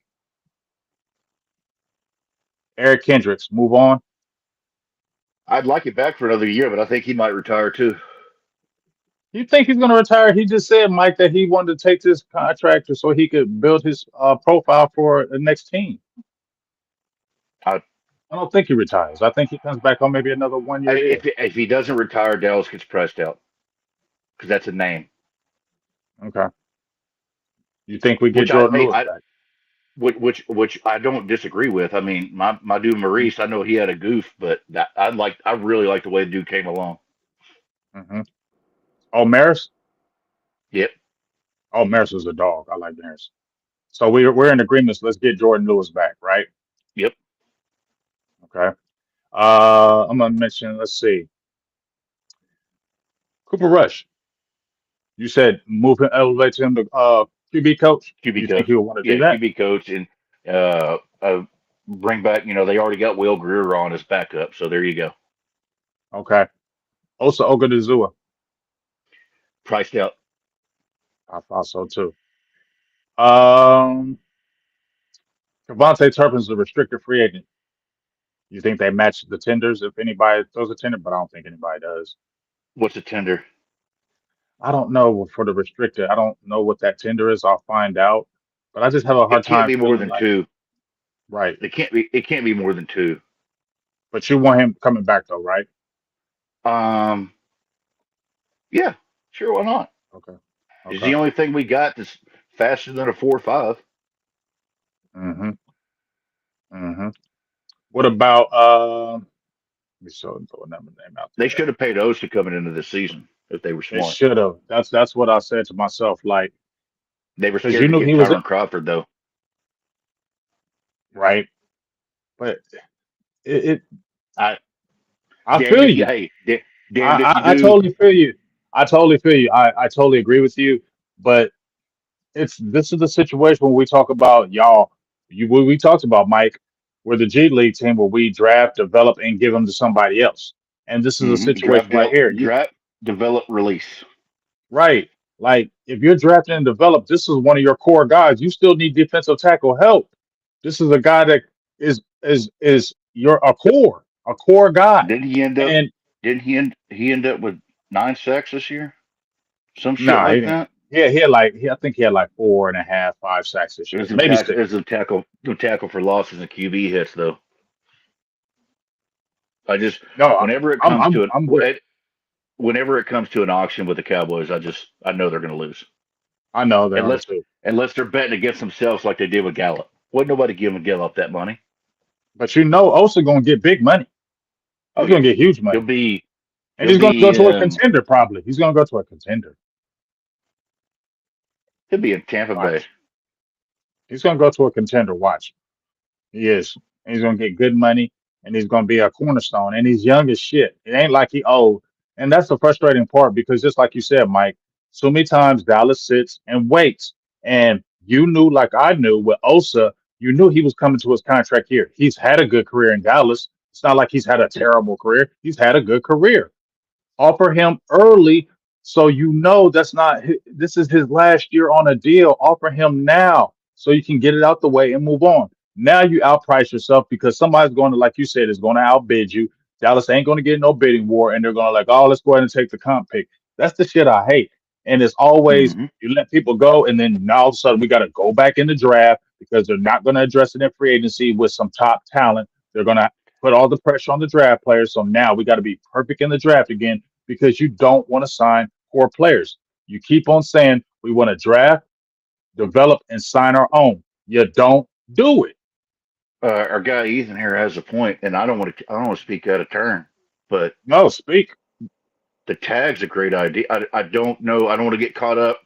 Eric Kendricks, move on. I'd like it back for another year, but I think he might retire too. You think he's gonna retire? He just said, Mike, that he wanted to take this contract so he could build his profile for the next team. I, I don't think he retires. I think he comes back on maybe another 1 year deal. if he doesn't retire, Dallas gets pressed out because that's a name. Okay. You think we get which I Jordan hey Lewis I back? which I don't disagree with. I mean, my dude Maurice, I know he had a goof, but I really like the way the dude came along. Mm-hmm. Oh, Maris. Yep, Oh, Maris was a dog. I like Maris. So we're in agreement. So let's get Jordan Lewis back, right? yep. Okay. I'm gonna mention. Let's see. Cooper Rush. You said move him, elevate him to QB coach. QB You think coach, he will want to do yeah, that? QB coach, and uh, uh, bring back. You know, they already got Will Greer on as backup, so there you go. Okay. Osa Ogadazua. Priced out. I thought so too. Um, Devontae Turpin's a restricted free agent. You think they match the tenders if anybody throws a tender, but I don't think anybody does. What's a tender? I don't know for the restricted. I don't know what that tender is. I'll find out. But I just have a hard It can't time be more feeling than like two. right. It can't be. It can't be more than two. But you want him coming back though, right? Um, yeah, sure, why not? Okay. It's Okay. the only thing we got that's faster than a 4.5. Mm-hmm. Mm-hmm. What about let me throw another name out They there. should have paid O's to coming into the season if they were They smart. should have. That's what I said to myself. Like, They were because scared you to knew get he was Tyron Crawford though. right. But it I I damned feel if you you. hey damned if you I do. totally feel you. I totally feel you. I totally agree with you. But it's this is the situation when we talk about y'all. You what we talked about, Mike. We're the G League team where we draft, develop, and give them to somebody else. And this is a situation right here. Draft, develop, release. Right. Like if you're drafting and develop, this is one of your core guys. You still need defensive tackle help. This is a guy that is your a core guy. Didn't he end up? And Didn't he end up with 9 sacks this year? Some shit nah, he like didn't. that. Yeah, I think he had like 4.5, 5 sacks this It year. was Maybe six. the tackle for losses and QB hits though. I just No, whenever it I'm comes I'm to I'm with whenever it comes to an auction with the Cowboys, I know they're going to lose I know they are unless too. unless they're betting against themselves like they did with Gallup. Wasn't nobody giving Gallup that money? But you know Osa gonna get big money. Oh He's gonna yeah, get huge he'll money. be And he'll he's gonna go be to a contender probably. He's gonna go to a contender. he'll be in Tampa Bay. Watch. He's gonna go to a contender, watch. He is. And he's gonna get good money, and he's gonna be a cornerstone. And he's young as shit. It ain't like he old. And that's the frustrating part because just like you said, Mike, so many times Dallas sits and waits. And you knew, like I knew with Osa, you knew he was coming to his contract here. He's had a good career in Dallas. It's not like he's had a terrible career. He's had a good career. Offer him early so you know that's not this is his last year on a deal. Offer him now so you can get it out the way and move on. Now you outprice yourself because somebody's going to, like you said, is going to outbid you. Dallas ain't going to get no bidding war, and they're going to like, oh, let's go ahead and take the comp pick. That's the shit I hate. And it's always Hmm. you let people go, and then now all of a sudden we got to go back in the draft because they're not going to address it in free agency with some top talent. They're going to put all the pressure on the draft players. So now we got to be perfect in the draft again because you don't want to sign core players. You keep on saying we want to draft, develop, and sign our own. You don't do it. Our guy Ethan here has a point, and I don't want to speak out of turn, but No, speak. the tag's a great idea. I don't know. I don't want to get caught up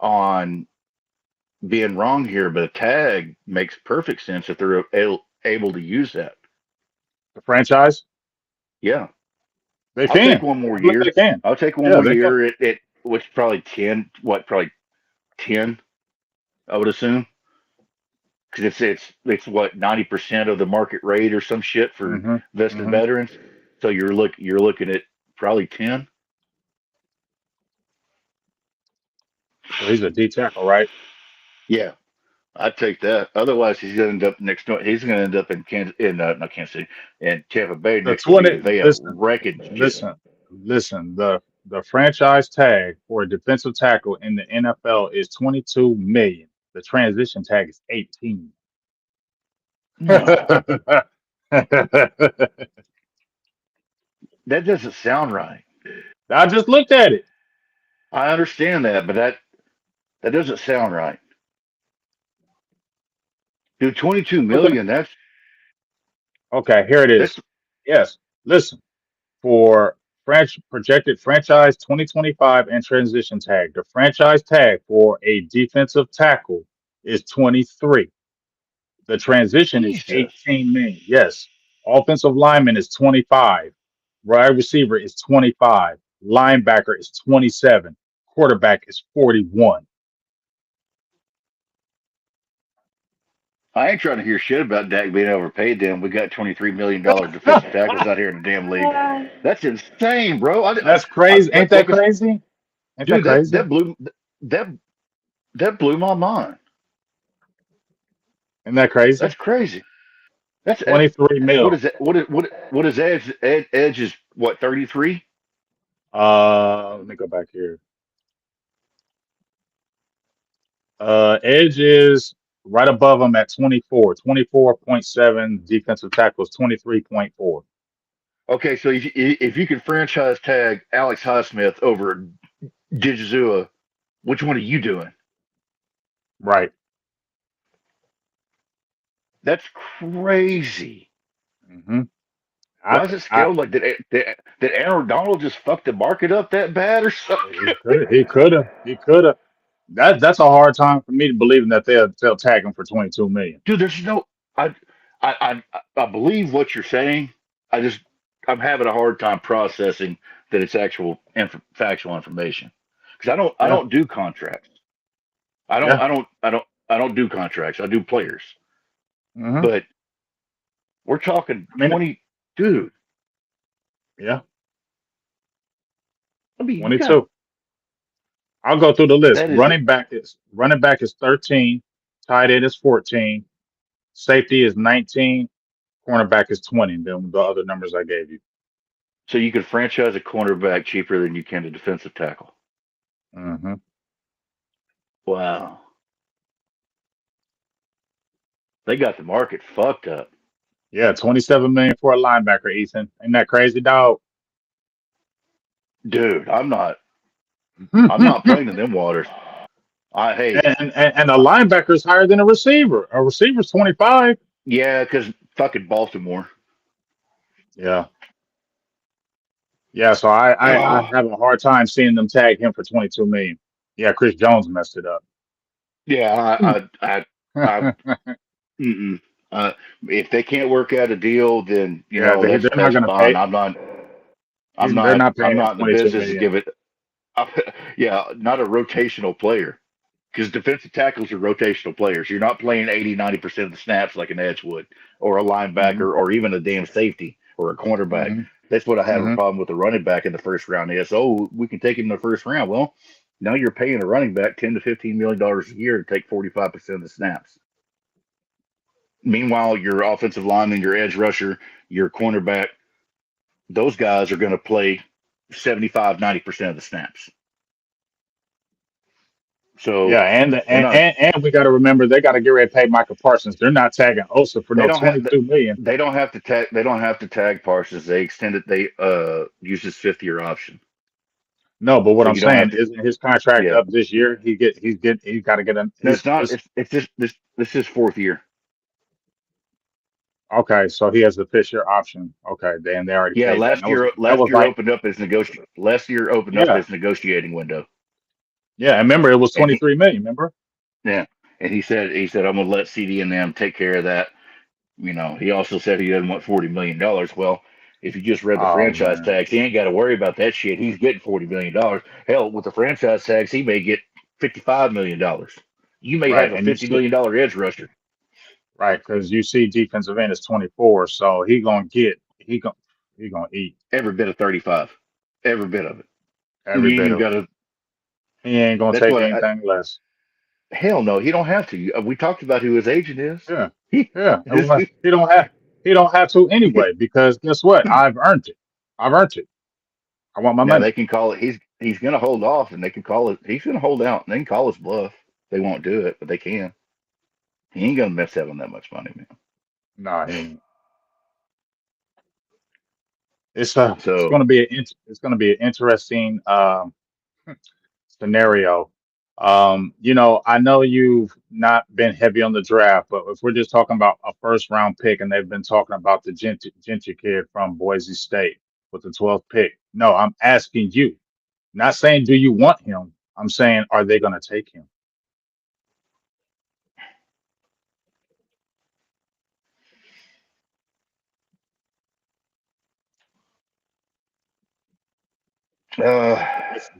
on being wrong here, but a tag makes perfect sense if they're able to use that. The franchise, Yeah, they I'll take can. one I more believe they year. can. I'll take one Yeah, more they can. year. It which probably 10. What probably 10? I would assume because it's what 90% of the market rate or some shit for hmm vested hmm veterans. So you're looking at probably 10. So he's a D tackle, right? Yeah, I'd take that. Otherwise, he's going to end up next door. He's going to end up in Kansas, in not Kansas City, in Tampa Bay The next to Vita 20. Vea, Listen, wrecking shit. listen. The franchise tag for a defensive tackle in the NFL is 22 million. The transition tag is 18. No, that doesn't sound right. I just looked at it. I understand that, but that That doesn't sound right. Dude, 22 Okay. million, Okay, here it that's is. Yes. Listen, for projected franchise 2025 and transition tag, the franchise tag for a defensive tackle is 23. The transition is Jesus. 18 million. Yes. Offensive lineman is 25. Wide receiver is 25. Linebacker is 27. Quarterback is 41. I ain't trying to hear shit about Dak being overpaid. Then we got $23 million defensive tackles out here in the damn league. That's insane, bro. That's crazy. Ain't that Like, crazy? Ain't that dude, crazy? that that blew my mind. Isn't that crazy? That's crazy. That's 23 what mil. is that? What is Edge? Edge is what 33? Let me go back here. Edge is right above him at 24. 24.7 defensive tackles, 23.4. Okay, so if you could franchise tag Alex Highsmith over Digizua, which one are you doing? Right. That's crazy. hmm Why is it I scaled like did Aaron Donald just fuck the market up that bad or something? he could have. That's a hard time for me to believe that they'll tag him for 22 million. Dude, there's no. I I believe what you're saying. I just I'm having a hard time processing that it's actual factual information because I Yeah. don't do contracts. Yeah. I don't do contracts. I do players. hmm But we're talking I mean, 20, dude. yeah, I mean, you got 22. I'll go through the list. that is Running back is 13, tight end is 14, safety is 19, cornerback is 20. Then the other numbers I gave you. so you could franchise a cornerback cheaper than you can a defensive tackle. hmm Wow, they got the market fucked up, Yeah, 27 million for a linebacker, Ethan. Ain't that crazy, dog? dude. I'm not and, playing in them waters. I hey, and a linebacker is higher than a receiver. A receiver's 25. yeah, because fucking Baltimore. Yeah. Yeah, so I Oh, have a hard time seeing them tag him for 22 million. Yeah, Chris Jones messed it up. yeah, I mm-mm. Uh, if they can't work out a deal, then Yeah, they're not that's gonna fine. pay. They're not I'm paying him not in the 22 business to million. give it. Yeah, not a rotational player because defensive tackles are rotational players. You're not playing 80, 90% of the snaps like an edge would, or a hmm linebacker, or even a damn safety or a cornerback. hmm That's what I have a hmm problem with the running back in the first round is, oh, we can take him in the first round. Well, now you're paying a running back 10 to $15 million a year to take 45% of the snaps. Meanwhile, your offensive lineman, your edge rusher, your cornerback, those guys are going to play 75, 90% of the snaps. So Yeah, and, we're and not. and and we got to remember they got to get ready to pay Michael Parsons. They're not tagging Osa for They no don't have. 22 million. They don't have to tag. They don't have to tag Parsons. They extended. They use his 5th year option, No, but what so I'm you don't have saying to. isn't his contract Yeah. up this year? He's got to get an No, it's not. his. It's just this is 4th year. Okay, so he has the Fisher option. Okay, then they already Yeah. paid that. That was like Last year opened up yeah his negotiating window, yeah. And remember, it was and 23 million. Remember? yeah, and he said I'm gonna let CD and them take care of that. He also said he doesn't want $40 million. Well, if you just read the Oh franchise man, tags, he ain't got to worry about that shit. He's getting $40 million. Hell, with the franchise tags, he may get $55 million. You may right. have a And you fifty see million dollar edge rusher right because you see defensive end is 24, so he gonna eat every bit of 35, every bit of it. You every ain't bit even of got it. to. He ain't gonna That's take what. anything less. Hell no, he don't have to. We talked about who his agent is. Yeah, He, yeah. And his, he don't have to anyway because guess what? I've earned it. I've earned it. I want my now money. they can call it. He's going to hold off, and they can call it. He's going to hold out, and they can call his bluff. They won't do it, but they can. He ain't gonna miss out on that much money, man. No, he ain't. It's So gonna be it's gonna be an interesting scenario I know you've not been heavy on the draft, but if we're just talking about a first round pick, and they've been talking about the Gentry kid from Boise State with the 12th pick. No, I'm asking you, not saying do you want him. I'm saying are they going to take him? Uh,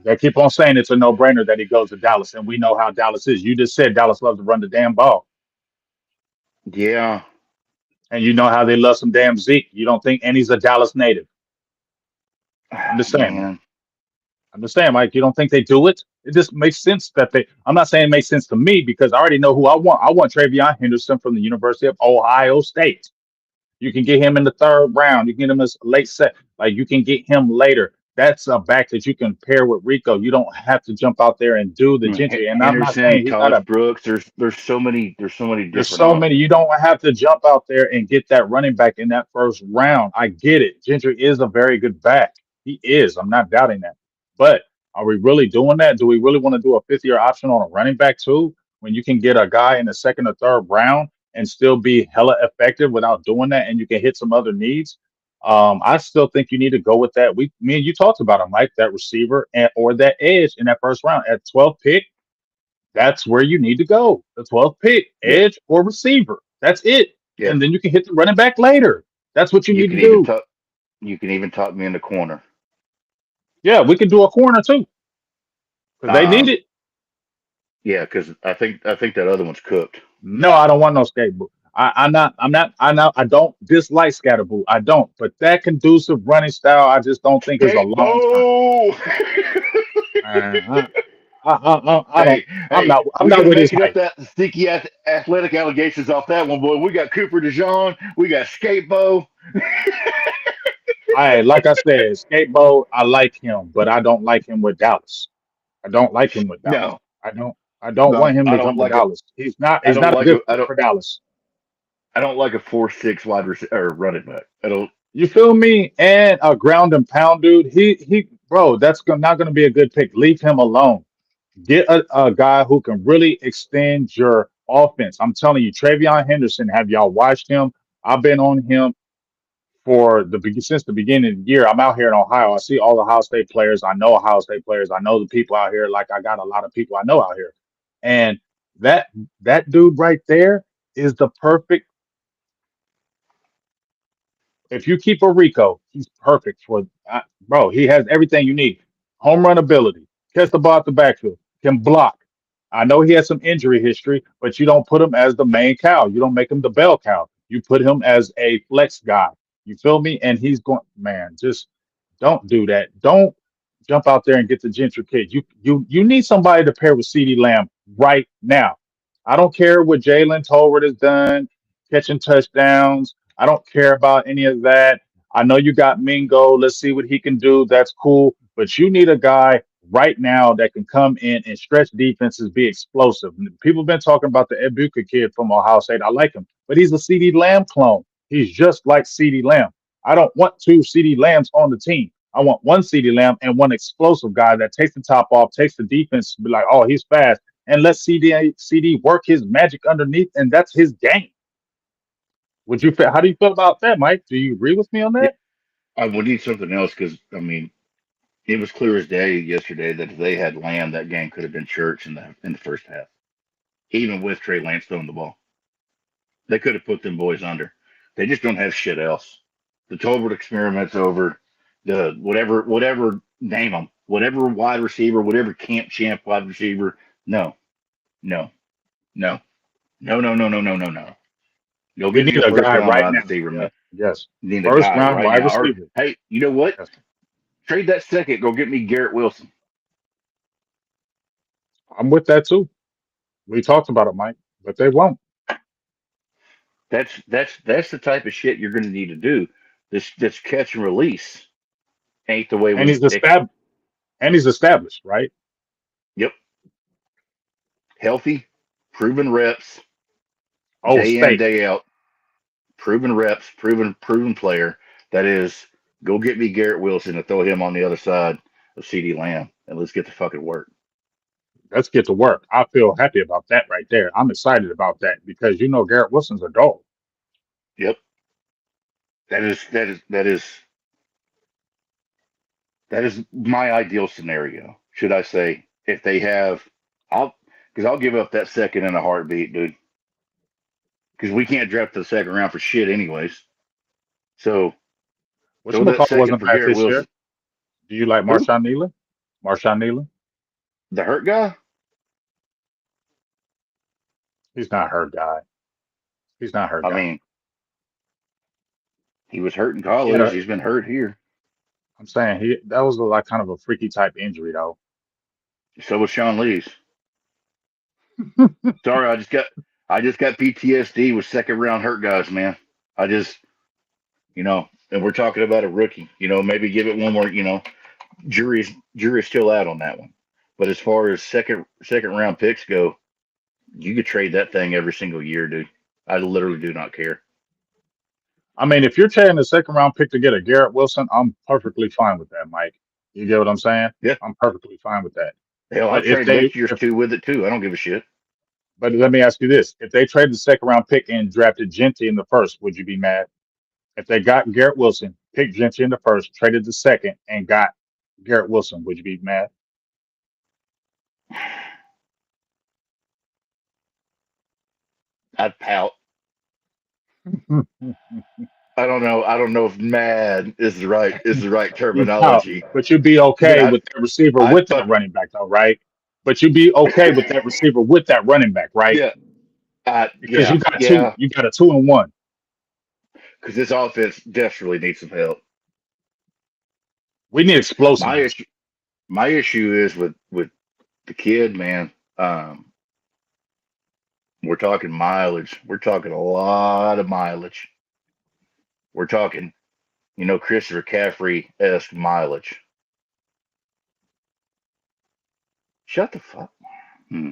They keep on saying it's a no brainer that he goes to Dallas, and we know how Dallas is. You just said Dallas loves to run the damn ball, yeah, and you know how they love some damn Zeke. You don't think, and he's a Dallas native. I'm just saying, man. man. I'm just saying, Mike, you don't think they do it? It just makes sense that they. I'm not saying it makes sense to me because I already know who I want. I want Travion Henderson from the University of Ohio State. You can get him in the third round. You can get him as late set. Like you can get him later. That's a back that you can pair with Rico. You don't have to jump out there and do the Gentry. And I'm not Henderson, saying he's not College a. Brooks. There's so many There's different so many. options. You don't have to jump out there and get that running back in that first round. I get it. Gentry is a very good back. He is. I'm not doubting that. But are we really doing that? Do we really want to do a 5th-year option on a running back too? When you can get a guy in the second or third round and still be hella effective without doing that, and you can hit some other needs. I still think you need to go with that. Me and you talked about him, Mike, that receiver and or that edge in that first round at 12th pick. That's where you need to go. The 12th pick, Yep, edge or receiver. That's it. yep. And then you can hit the running back later. That's what you You need to can even do. talk. You can even talk me in the corner. Yeah, we can do a corner too because they need Um, it. yeah, because I think that other one's cooked. No, I don't want no skateboard. I don't dislike Scatterboo. I don't. But that conducive running style, I just don't think is a Skate long term. Bo. Uh, I don't. Hey, hey, I'm we not got with his making up hype. that sticky athletic allegations off that one, boy. We got Cooper DeJean. We got Skate Bo. Like I said, skateboard. I like him, but I don't like him with Dallas. I don't like him with Dallas. No, I don't. I don't no, want him I to don't come to like a. Dallas. He's not. I He's don't not a like a. good fit for Dallas. I don't like a 4'6" wide receiver or running back. I don't. You feel me? And a ground and pound dude. Bro. That's not going to be a good pick. Leave him alone. Get a guy who can really extend your offense. I'm telling you, Travion Henderson. Have y'all watched him? I've been on him since the beginning of the year. I'm out here in Ohio. I see all the Ohio State players. I know Ohio State players. I know the people out here. Like I got a lot of people I know out here, and that that dude right there is the perfect. If you keep a Rico, he's perfect for bro. He has everything you need. Home run ability, catch the ball at the backfield, can block. I know he has some injury history, but you don't put him as the main cow. You don't make him the bell cow. You put him as a flex guy. You feel me? And he's going, man. Just don't do that. Don't jump out there and get the Gentry kid. You need somebody to pair with CeeDee Lamb right now. I don't care what Jalen Tolbert has done, catching touchdowns. I don't care about any of that. I know you got Mingo. Let's see what he can do. That's cool. But you need a guy right now that can come in and stretch defenses, be explosive. People have been talking about the Ebuka kid from Ohio State. I like him, but he's a CeeDee Lamb clone. He's just like CeeDee Lamb. I don't want two CeeDee Lambs on the team. I want one CeeDee Lamb and one explosive guy that takes the top off, takes the defense, be like, oh, he's fast, and let CD work his magic underneath, and that's his game. Would you? How do you feel about that, Mike? Do you agree with me on Yeah, that? I would need something else because I mean, it was clear as day yesterday that if they had Lamb, that game could have been church in the first half, even with Trey Lance throwing the ball. They could have put them boys under. They just don't have shit else. The Tolbert experiment's over. The whatever name them, whatever wide receiver, whatever camp champ wide receiver. No, no, no, no, no, no, no, no, no, no. Go We get me need a a first guy round right wide now. receiver, man. Yes, yes. You need a First guy round right wide now. Or receiver. hey, you know what? Yes. Trade that second. Go get me Garrett Wilson. I'm with that too. We talked about it, Mike, but they won't. That's the type of shit you're going to need to do. This catch and release ain't the way And we he's fix it. established. And he's established, right? Yep, healthy, proven reps, Oh, day in state. day out, proven reps, proven player. That is, go get me Garrett Wilson and throw him on the other side of CD Lamb, and let's get the fucking work. Let's get to work. I feel happy about that right there. I'm excited about that because Garrett Wilson's a dog. Yep. That is my ideal scenario. Should I say if they have, I'll give up that second in a heartbeat, dude. Because we can't draft the second round for shit, anyways. So throw that Whatchamacallit second wasn't for bad Garrett this year. Wilson. Do you like Who? Marshawn Nealon? Marshawn Nealon? The hurt guy? He's not her guy. He's not her I guy. mean, he was hurt in He had college. a, He's been hurt here. I'm saying that was like kind of a freaky type injury though. So was Sean Lee's. Sorry, I just got PTSD with second round hurt guys, man. I just and we're talking about a rookie. Maybe give it one more. Jury's still out on that one. But as far as second round picks go, you could trade that thing every single year, dude. I literally do not care. I mean, if you're taking the second round pick to get a Garrett Wilson, I'm perfectly fine with that, Mike. You get what I'm saying? Yeah. I'm perfectly fine with that. Hell, I'll But if trade next year's if two with it too. I don't give a shit. but let me ask you this: if they traded the second round pick and drafted Genty in the first, would you be mad? If they got Garrett Wilson, picked Genty in the first, traded the second, and got Garrett Wilson, would you be mad? I'd pout. I don't know. I don't know if mad is the right You out, terminology. but you'd be But okay with that receiver I'd with that fuck running back, though, right? But you'd be okay with that receiver with that running back, right? yeah, Because yeah. you got a 2-and-1. Because this offense desperately needs some help. We need My explosiveness. issue, my issue is with the kid, man. We're talking mileage. We're talking a lot of mileage. We're talking, Christopher Caffrey-esque mileage. Shut the fuck. Hmm.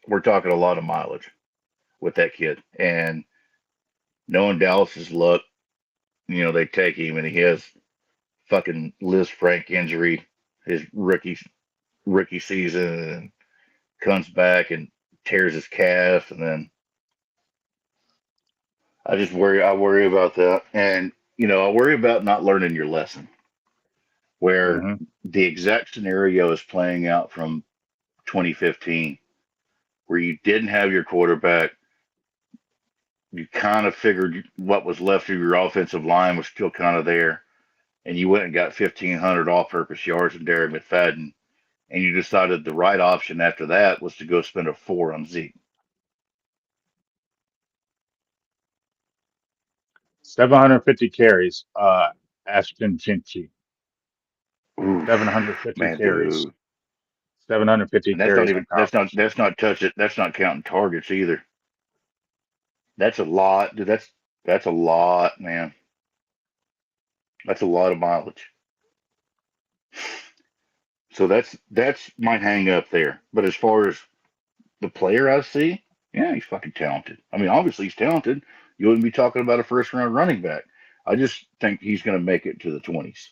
We're talking a lot of mileage with that kid, and knowing Dallas's luck, they take him, and he has fucking Liz Frank injury, his rookie season, and comes back and tears his calf, and then I worry about that, and I worry about not learning your lesson, where Hmm. the exact scenario is playing out from 2015, where you didn't have your quarterback. You kind of figured what was left of your offensive line was still kind of there, and you went and got 1,500 all-purpose yards from Derek McFadden, and you decided the right option after that was to go spend a four on Zeke. 750 carries, Ashton Genty. Oof, 750 man, carries. dude. 750 And that's not carries even in college. that's not touch it. That's not counting targets either. That's a lot, dude. That's a lot, man. That's a lot of mileage. So that's my hang up there. But as far as the player I see, yeah, he's fucking talented. I mean, obviously he's talented. You wouldn't be talking about a first round running back. I just think he's going to make it to the 20s.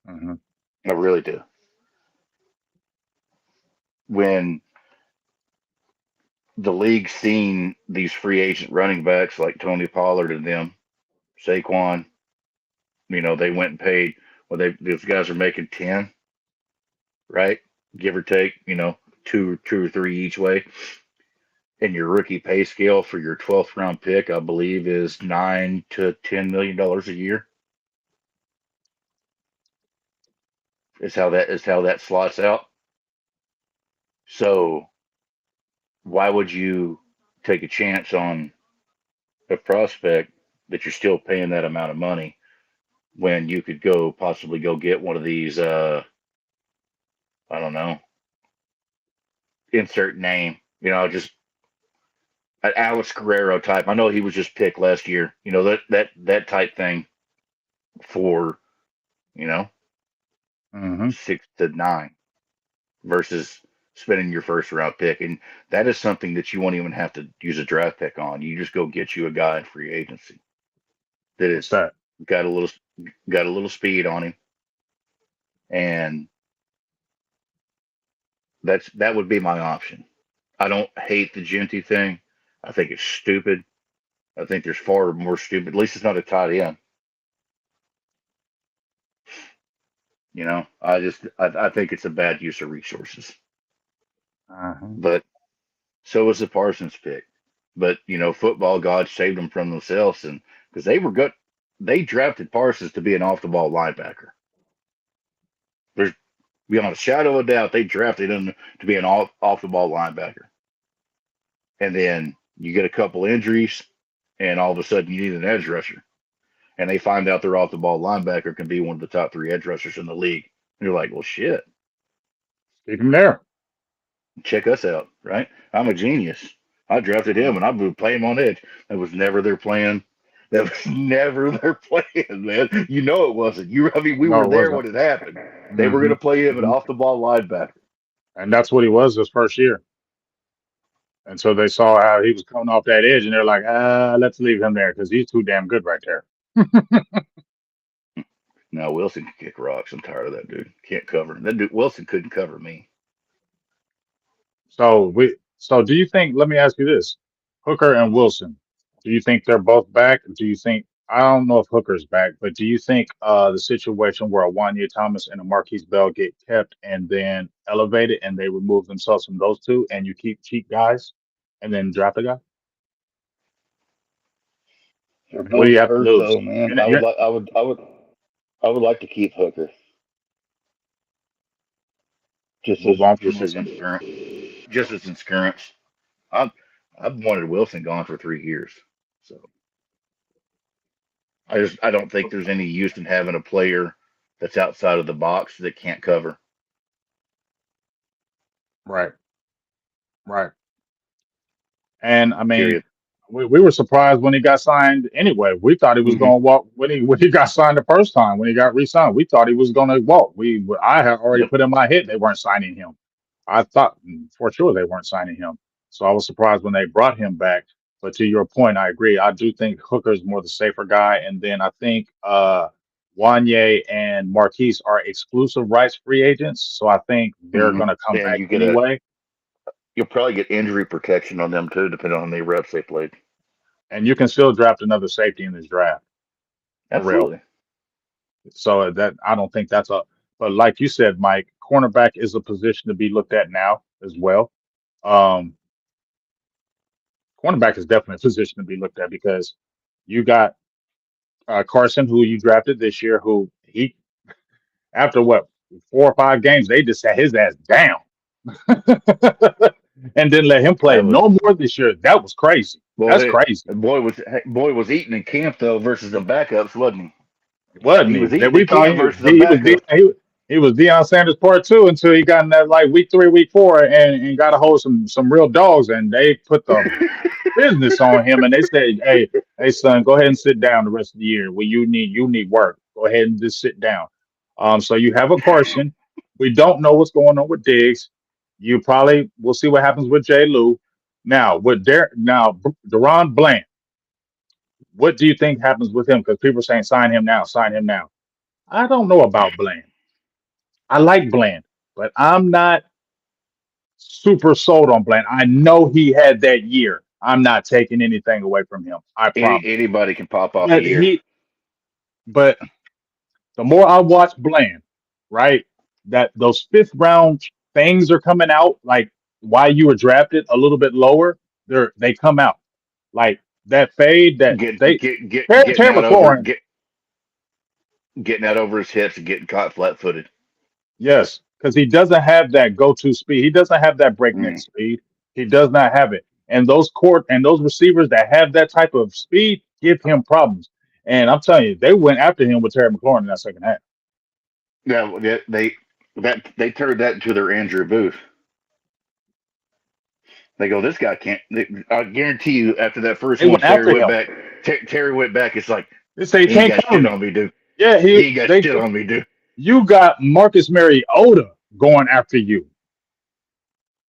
Hmm. I really do. When the league's seen these free agent running backs like Tony Pollard and them, Saquon, they went and paid. Well, these guys are making 10, right? Give or take, two or three each way. And your rookie pay scale for your 12th round pick, I believe, is $9 to $10 million a year. Is how that slots out. So why would you take a chance on a prospect that you're still paying that amount of money when you could possibly go get one of these? I don't know, insert name. Just an Alex Guerrero type. I know he was just picked last year. That type thing for you know Hmm. 6 to 9 versus spending your first round pick, and that is something that you won't even have to use a draft pick on. You just go get you a guy in free agency that What's is that? got a little got a little speed on him, and that would be my option. I don't hate the Genty thing. I think it's stupid. I think there's far more stupid. At least it's not a tight end. I think it's a bad use of resources. Uh-huh. But so was the Parsons pick. But football gods saved them from themselves, and because they were good, they drafted Parsons to be an off the ball linebacker. There's beyond a shadow of a doubt they drafted him to be an off the ball linebacker. And then you get a couple injuries, and all of a sudden you need an edge rusher. And they find out their off the ball linebacker can be one of the top three edge rushers in the league. And you're like, well, shit, Keep him there. check us out, right? I'm a genius. I drafted him and I would play him on edge. That was never their plan. That was never their plan, man. It wasn't. I mean, we No, were it there wasn't. when it happened. They were going Hmm. to play him an Hmm. off the ball linebacker. And that's what he was his first year. And so they saw how he was coming off that edge, and they're like, let's leave him there because he's too damn good right there. No, Wilson can kick rocks. I'm tired of that dude. Can't cover him. That dude Wilson couldn't cover me. So do you think? Let me ask you this: Hooker and Wilson. Do you think they're both back? Do you think? I don't know if Hooker's back, but do you think the situation where a Wanya Thomas and a Marquise Bell get kept and then elevated, and they remove themselves from those two, and you keep cheap guys, and then draft a guy? They're What do both you have to hurt lose? though, man. You're, you're, I would like to keep Hooker just move as on from just as Wilson. insurance. Just as insurance. I've I've wanted Wilson gone for 3 years. So I don't think there's any use in having a player that's outside of the box that can't cover. Right, right. And I mean, Period. we were surprised when he got signed anyway. We thought he was Hmm. going to walk when he got signed the first time, when he got re-signed. We thought he was going to walk. I had already Yep. put in my head they weren't signing him. I thought for sure they weren't signing him. So I was surprised when they brought him back. But to your point, I agree. I do think Hooker's more the safer guy. And then I think Wanye and Marquise are exclusive rights free agents. So I think they're Hmm. going to come And back anyway. you'll probably get injury protection on them too, depending on how many reps they played. And you can still draft another safety in this draft for real. Absolutely. So that I don't think that's a. But like you said, Mike, cornerback is a position to be looked at now as well. Um, Cornerback is definitely a position to be looked at because you got Carson, who you drafted this year, who he after what 4 or 5 games they just sat his ass down and didn't let him play That was no more this year. That was crazy. That's boy. crazy, Boy was eating in camp though versus the backups, wasn't he? wasn't He he? was That eating we in thought camp he versus the he was backups. he was Deion Sanders part two until he got in that like week 3, week 4, and got a hold of some real dogs, and they put the business on him, and they said, hey, son, go ahead and sit down the rest of the year. Well, you need work. Go ahead and just sit down. So you have a Carson. We don't know what's going on with Diggs. You probably we'll see what happens with Jay Lou. Now Deron Bland. What do you think happens with him? Because people are saying sign him now, sign him now. I don't know about Bland. I like Bland, but I'm not super sold on Bland. I know he had that year. I'm not taking anything away from him. I promise. Anybody can pop off a But year. he, but the more I watch Bland, right, that those fifth round things are coming out, like why you were drafted a little bit lower. They come out like that fade that they Getting Terry out over McLaurin. getting out over his hips and getting caught flat footed. Yes, because he doesn't have that go-to speed. He doesn't have that breakneck Mm. speed. He does not have it. And those receivers that have that type of speed give him problems. And I'm telling you, they went after him with Terry McLaurin in that second half. Yeah, they turned that into their Andrew Booth. They go, this guy can't. I guarantee you, after that first They one, went after him. Terry went back. It's like They say he he ain't can't got cover shit me. on me, dude. Yeah, He ain't got shit on me, dude. you got Marcus Mariota going after you.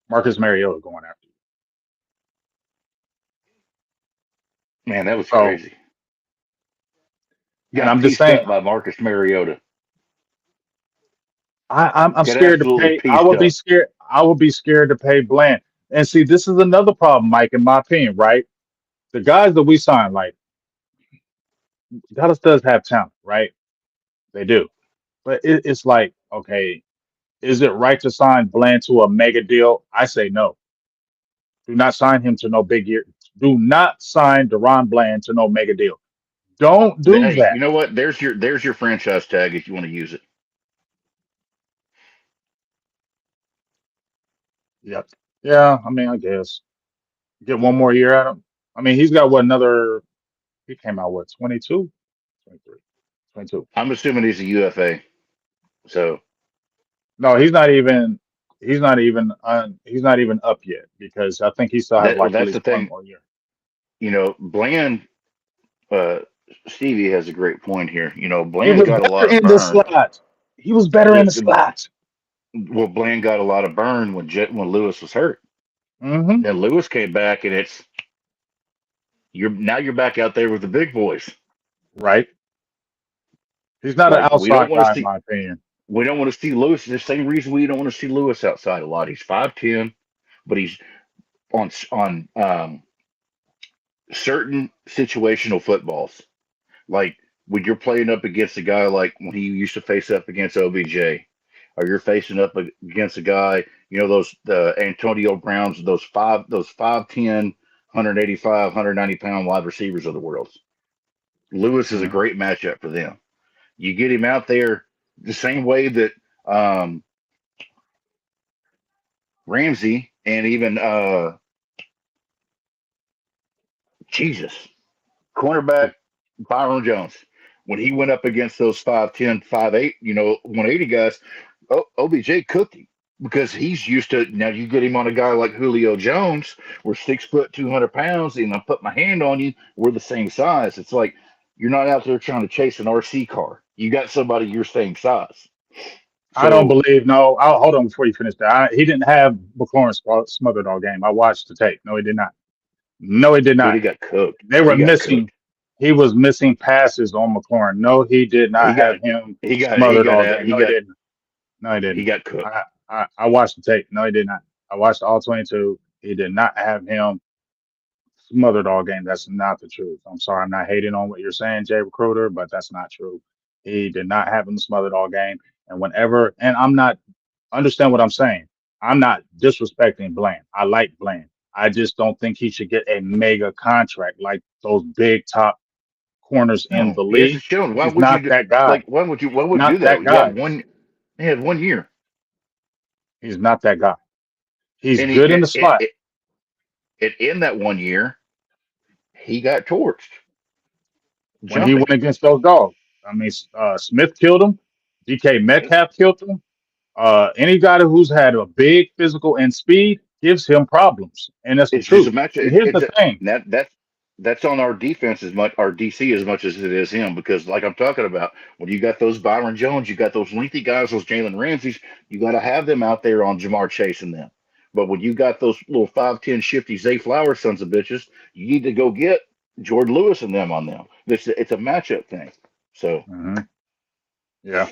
Marcus Mariota going after you. Man, that was So, crazy. and Got I'm just pieced saying, up by Marcus Mariota. I'm Get scared to absolutely pay. I pieced would be up. scared. I would be scared to pay Bland. And see, this is another problem, Mike, in my opinion, right? The guys that we sign, like Dallas does have talent, right? They do. But it's like, okay, is it right to sign Bland to a mega deal? I say no. Do not sign him to no big year. Do not sign Deron Bland to no mega deal. Don't do Hey, that. you know what? There's your franchise tag if you want to use it. Yep. Yeah, I mean, I guess get one more year out of him. I mean, he's got what another. He came out what 22, 23, 22. I'm assuming he's a UFA. So No, he's not even. He's not even. He's not even up yet because I think he still has that well, like at that's the least one thing. more year. Bland, uh, Stevie has a great point here. He Bland was got a lot better of in the burn. slot. He was better in the The, slot. well, Bland got a lot of burn when Lewis was hurt. Hmm. Then Lewis came back, and you're back out there with the big boys. Right. He's not an Like outside guy in my opinion. we don't want to see Lewis. The same reason we don't want to see Lewis outside a lot. He's 5'10", but he's on certain situational footballs. Like when you're playing up against a guy like when he used to face up against OBJ, or you're facing up against a guy, those Antonio Browns, those 5'10", 185, 190-pound wide receivers of the world. Lewis is a Hmm. great matchup for them. You get him out there the same way that um, Ramsey and even Jesus cornerback Byron Jones, when he went up against those 5'10", 5'8", 180 guys, OBJ cooked him because he's used to. Now you get him on a guy like Julio Jones, we're 6 foot, 200 pounds, and I put my hand on you, we're the same size. It's like you're not out there trying to chase an RC car. You got somebody your same size. I don't So, believe. No, hold on before you finish that. He didn't have McLaurin smothered all game. I watched the tape. No, he did not. No, he did dude, not. he got cooked. They He were got missing. cooked. He was missing passes on McLaurin. No, he did He not got have him he got he smothered got all out game. he No, he got didn't. No, he he didn't. got cooked. I watched the tape. No, he did not. I watched all 22. He did not have him smothered all game. That's not the truth. I'm sorry. I'm not hating on what you're saying, Jay Recruiter, but that's not true. He did not have him smothered all game. And I'm not, understand what I'm saying. I'm not disrespecting Bland. I like Bland. I just don't think he should get a mega contract like those big top corners in No, the he hasn't league. shown. Why He's would you not do that guy. like why would you Not do that? that guy. He had 1 year. He's not that guy. He's And good in the slot. in that 1 year, he got torched. When he Jumping. went against those dogs. I mean, Smith killed him. DK Metcalf killed him. Any guy who's had a big physical and speed gives him problems, and that's the It's just a truth. match. And here's the thing: That's on our defense as much, our DC as much as it is him. Because like I'm talking about, when you got those Byron Jones, you got those lengthy guys, those Jalen Ramseys, you got to have them out there on Jamar chasing them. But when you got those little 5'10" shifty Zay Flowers sons of bitches, you need to go get Jordan Lewis and them on them. It's a matchup thing. So Mhm. Yeah,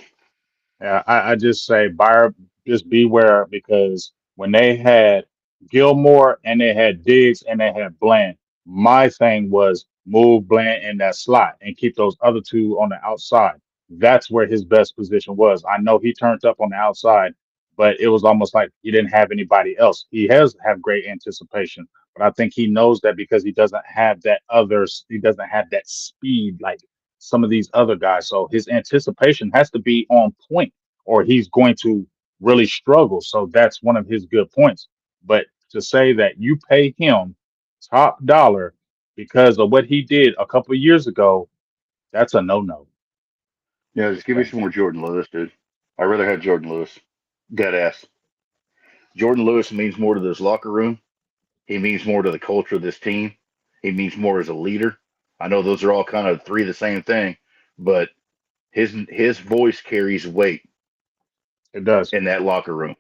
yeah. I just say, buyer, just beware because when they had Gilmore and they had Diggs and they had Bland, my thing was move Bland in that slot and keep those other two on the outside. That's where his best position was. I know he turned up on the outside, but it was almost like he didn't have anybody else. He has have great anticipation, but I think he knows that because he doesn't have that others, he doesn't have that speed like some of these other guys. So his anticipation has to be on point or he's going to really struggle. So that's one of his good points. But to say that you pay him top dollar because of what he did a couple of years ago, that's a no. yeah, just Just give me plain. some more Jordan Lewis, dude. I'd rather have Jordan Lewis. Dead ass. Jordan Lewis means more to this locker room. He means more to the culture of this team. He means more as a leader. I know those are all kind of three of the same thing, but his voice carries weight It does. in that locker room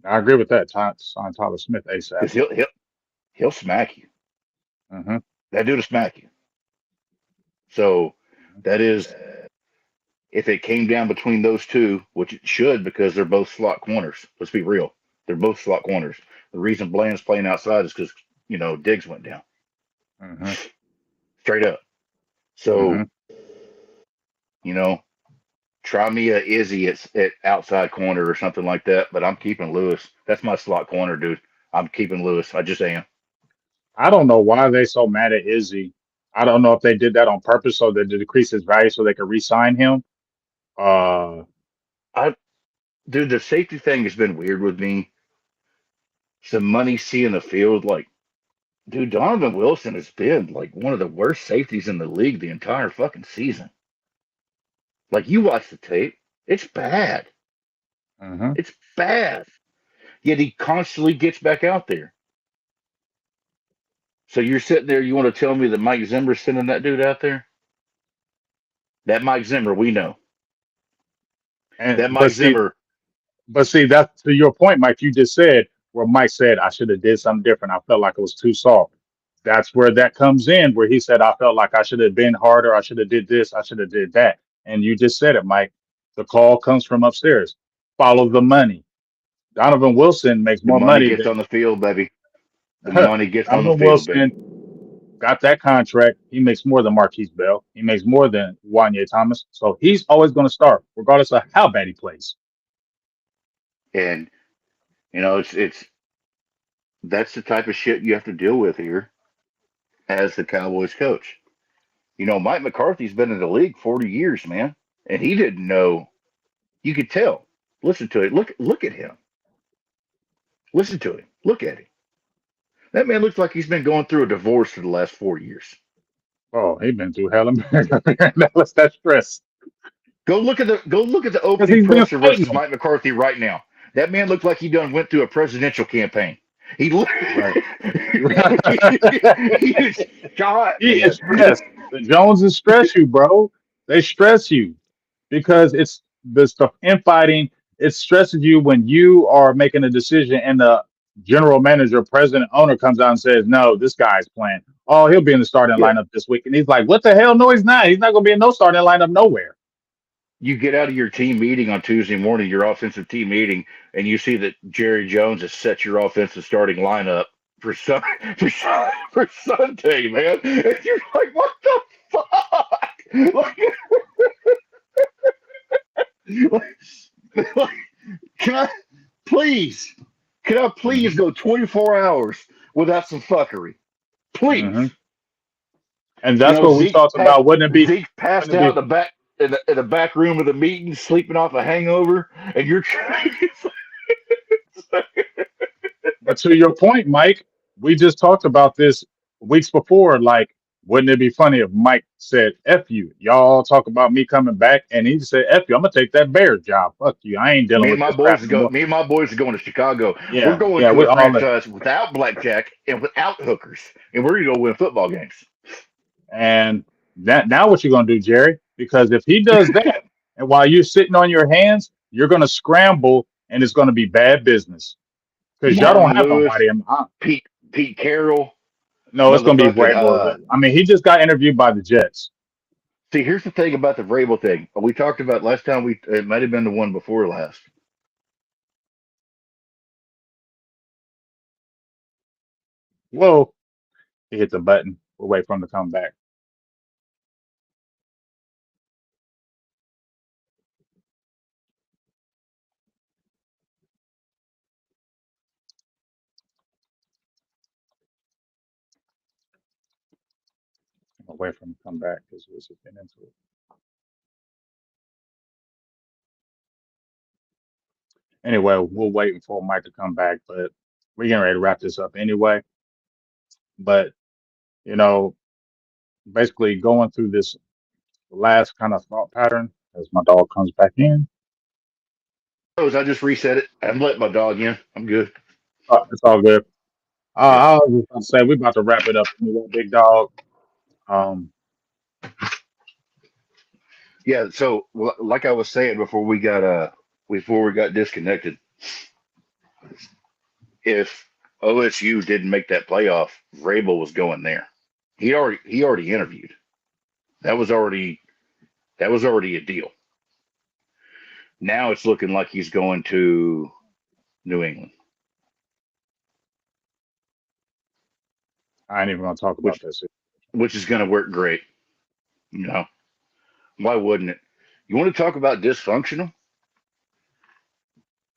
I agree with that. Sign Tyler Smith ASAP. because he'll smack you. Hmm. That dude will smack you. So that is if it came down between those two, which it should because they're both slot corners. Let's be real. They're both slot corners. The reason Bland's playing outside is because, Diggs went down. Mm-hmm. Straight up. Mm-hmm. So, you know, try me a Izzy at outside corner or something like that, but I'm keeping Lewis. That's my slot corner, dude. I'm keeping Lewis. I just am. I don't know why they so mad at Izzy. I don't know if they did that on purpose so that to decrease his value so they could re-sign him. Uh, I Dude, the safety thing has been weird with me. Some money seeing the field, like, dude, Donovan Wilson has been like one of the worst safeties in the league the entire fucking season. Like, you watch the tape, it's bad. mhm. It's bad. Yet he constantly gets back out there. So you're sitting there, you want to tell me that Mike Zimmer's sending that dude out there? That Mike Zimmer, we know. And That Mike Zimmer, but see, that's to your point, Mike. You just said where Mike said I should have did something different. I felt like it was too soft. That's where that comes in, where he said I felt like I should have been harder. I should have did this. I should have did that. And you just said it, Mike. The call comes from upstairs. Follow the money. Donovan Wilson makes the more money money gets than on the field, baby. The money gets on the Donovan field, baby. Wilson got that contract. He makes more than Marquise Bell. He makes more than Wanye Thomas. So he's always going to start, regardless of how bad he plays. And it's that's the type of shit you have to deal with here as the Cowboys coach. Mike McCarthy's been in the league 40 years, man, and he didn't know. You could tell. Listen to it. Look at him. Listen to him. Look at him. That man looks like he's been going through a divorce for the last 4 years. Oh, he's been through hell and back. That's that stress Go look at the because opening he's been presser fighting versus them. Mike McCarthy right now. That man looked like he done went through a presidential campaign. He looked, Right. he is shot, He is man. stressed. The Joneses stress you, bro. They stress you because it's the stuff infighting. It stresses you when you are making a decision and the general manager, president, owner comes out and says, "No, this guy's playing. Oh, he'll be in the starting Yeah, lineup this week." And he's like, "What the hell? No, he's not. He's not going to be in no starting lineup nowhere." you get out of your team meeting on Tuesday morning, your offensive team meeting, and you see that Jerry Jones has set your offensive starting lineup for sun for Sunday, man. And you're like, what the fuck? Like, can I please, Mhm. go 24 hours without some fuckery? Please. Mhm. And that's what we talked about. Zeke passed Wouldn't out it in the back in the back room of the meeting, sleeping off a hangover, and you're trying. But to your point, Mike, we just talked about this weeks before. Like, wouldn't it be funny if Mike said, F you? Y'all talk about me coming back, and he said, F you, I'm going to take that Bears job. Fuck you. I ain't dealing with this crap no more. Me and my boys are going to Chicago. We're Yeah, going yeah, to we a all in. franchise without blackjack and without hookers, and we're going to go win football games. And that now what you're going to do, Jerry? Because if he does that, and while you're sitting on your hands, you're going to scramble, and it's going to be bad business because y'all don't Marvin have Lewis, nobody. Pete Carroll, No, it's going to be motherfucking. Vrabel. I mean, he just got interviewed by the Jets. See, here's the thing about the Vrabel thing. We talked about last time. It might have been the one before last. Whoa, he hit the button. We'll wait for him to come back. I'll wait for him to come back because we're just getting into it. Anyway, we're waiting for Mike to come back, but we're getting ready to wrap this up anyway. But, you know, basically going through this last kind of thought pattern as my dog comes back in. I just reset it. I'm letting my dog in. I'm good. It's all good. Yeah. I was just going to say, we're about to wrap it up anyway, big dog. Um, Yeah. So, like I was saying before we got disconnected, if OSU didn't make that playoff, Vrabel was going there. He already interviewed. That was already a deal. Now it's looking like he's going to New England, I ain't even gonna talk about which this. which is going to work great. You know, why wouldn't it? You want to talk about dysfunctional?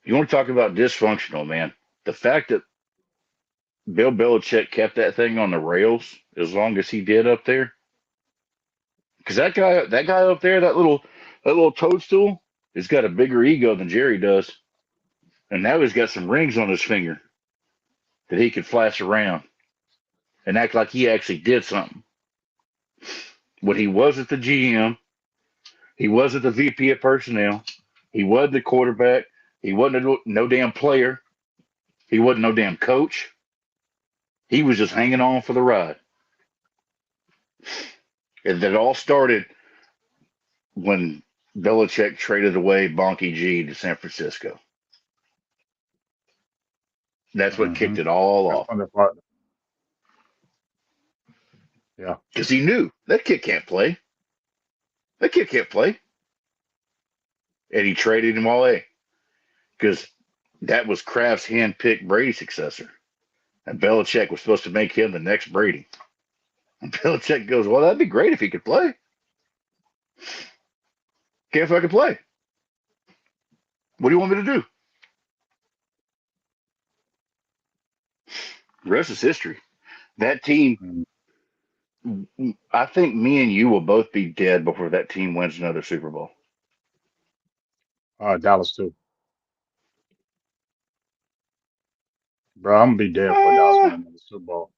You want to talk about dysfunctional, man? The fact that Bill Belichick kept that thing on the rails as long as he did up there, because that guy up there, that little toadstool, has got a bigger ego than Jerry does, and now he's got some rings on his finger that he could flash around and act like he actually did something. When he wasn't the GM, he wasn't the VP of personnel, he wasn't the quarterback, he wasn't no damn player, he wasn't no damn coach. He was just hanging on for the ride. And that all started when Belichick traded away Bonky G to San Francisco. That's what Mm-hmm. kicked it all That's off. one of the part. Yeah. Because he knew that kid can't play. That kid can't play. And he traded him all away. Because that was Kraft's hand-picked Brady successor. And Belichick was supposed to make him the next Brady. And Belichick goes, well, that'd be great if he could play. Can't fucking play. What do you want me to do? The rest is history. That team, Mm. I think me and you will both be dead before that team wins another Super Bowl. Dallas too, bro. I'm gonna be dead for Dallas Uh, winning the Super Bowl.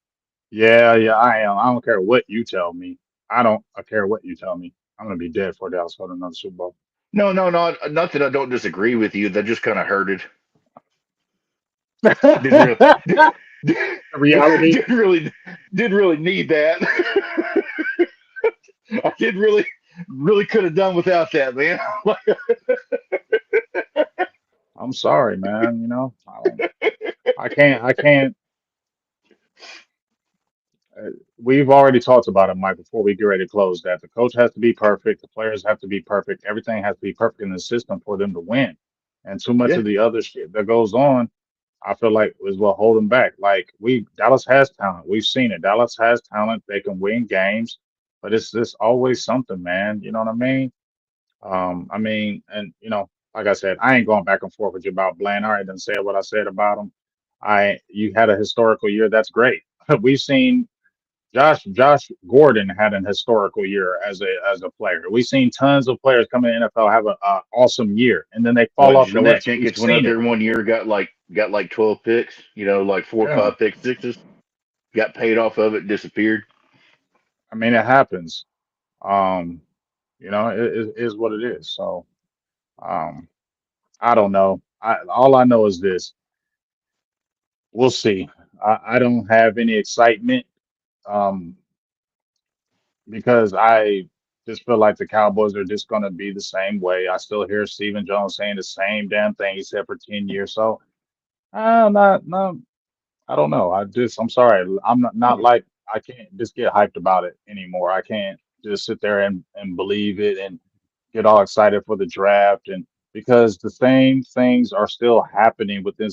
Yeah, yeah, I am. I don't care what you tell me. I care what you tell me. I'm gonna be dead for Dallas winning another Super Bowl. no, no, no. Not that I don't disagree with you. That just kind of hurted. Didn't really, The reality. didn't really, didn't really need that. I didn't really could have done without that, man. I'm sorry, man. You know, I don't. I can't. I can't. We've already talked about it, Mike, before we get ready to close that the coach has to be perfect, the players have to be perfect, everything has to be perfect in the system for them to win. And too much Yeah, of the other shit that goes on, I feel like is what hold them back. Like Dallas has talent. We've seen it. Dallas has talent. They can win games, but it's just always something, man. You know what I mean? And like I said, I ain't going back and forth with you about Bland. I already done said what I said about him. You had a historical year. That's great. We've seen Josh Gordon had an historical year as a player. We've seen tons of players come in the NFL have an awesome year, and then they fall what off the George next. We've Jenkins went out seen it. there one year, got like 12 picks, like four or Yeah, five pick sixes, got paid off of it, disappeared. I mean it happens. Um, it is what it is. So um, I don't know. All I know is this: we'll see. I don't have any excitement um, because I just feel like the Cowboys are just going to be the same way. I still hear Stephen Jones saying the same damn thing he said for 10 years. So I'm not, no, I don't know. I'm sorry. I'm not like, I can't just get hyped about it anymore. I can't just sit there and believe it and get all excited for the draft and because the same things are still happening within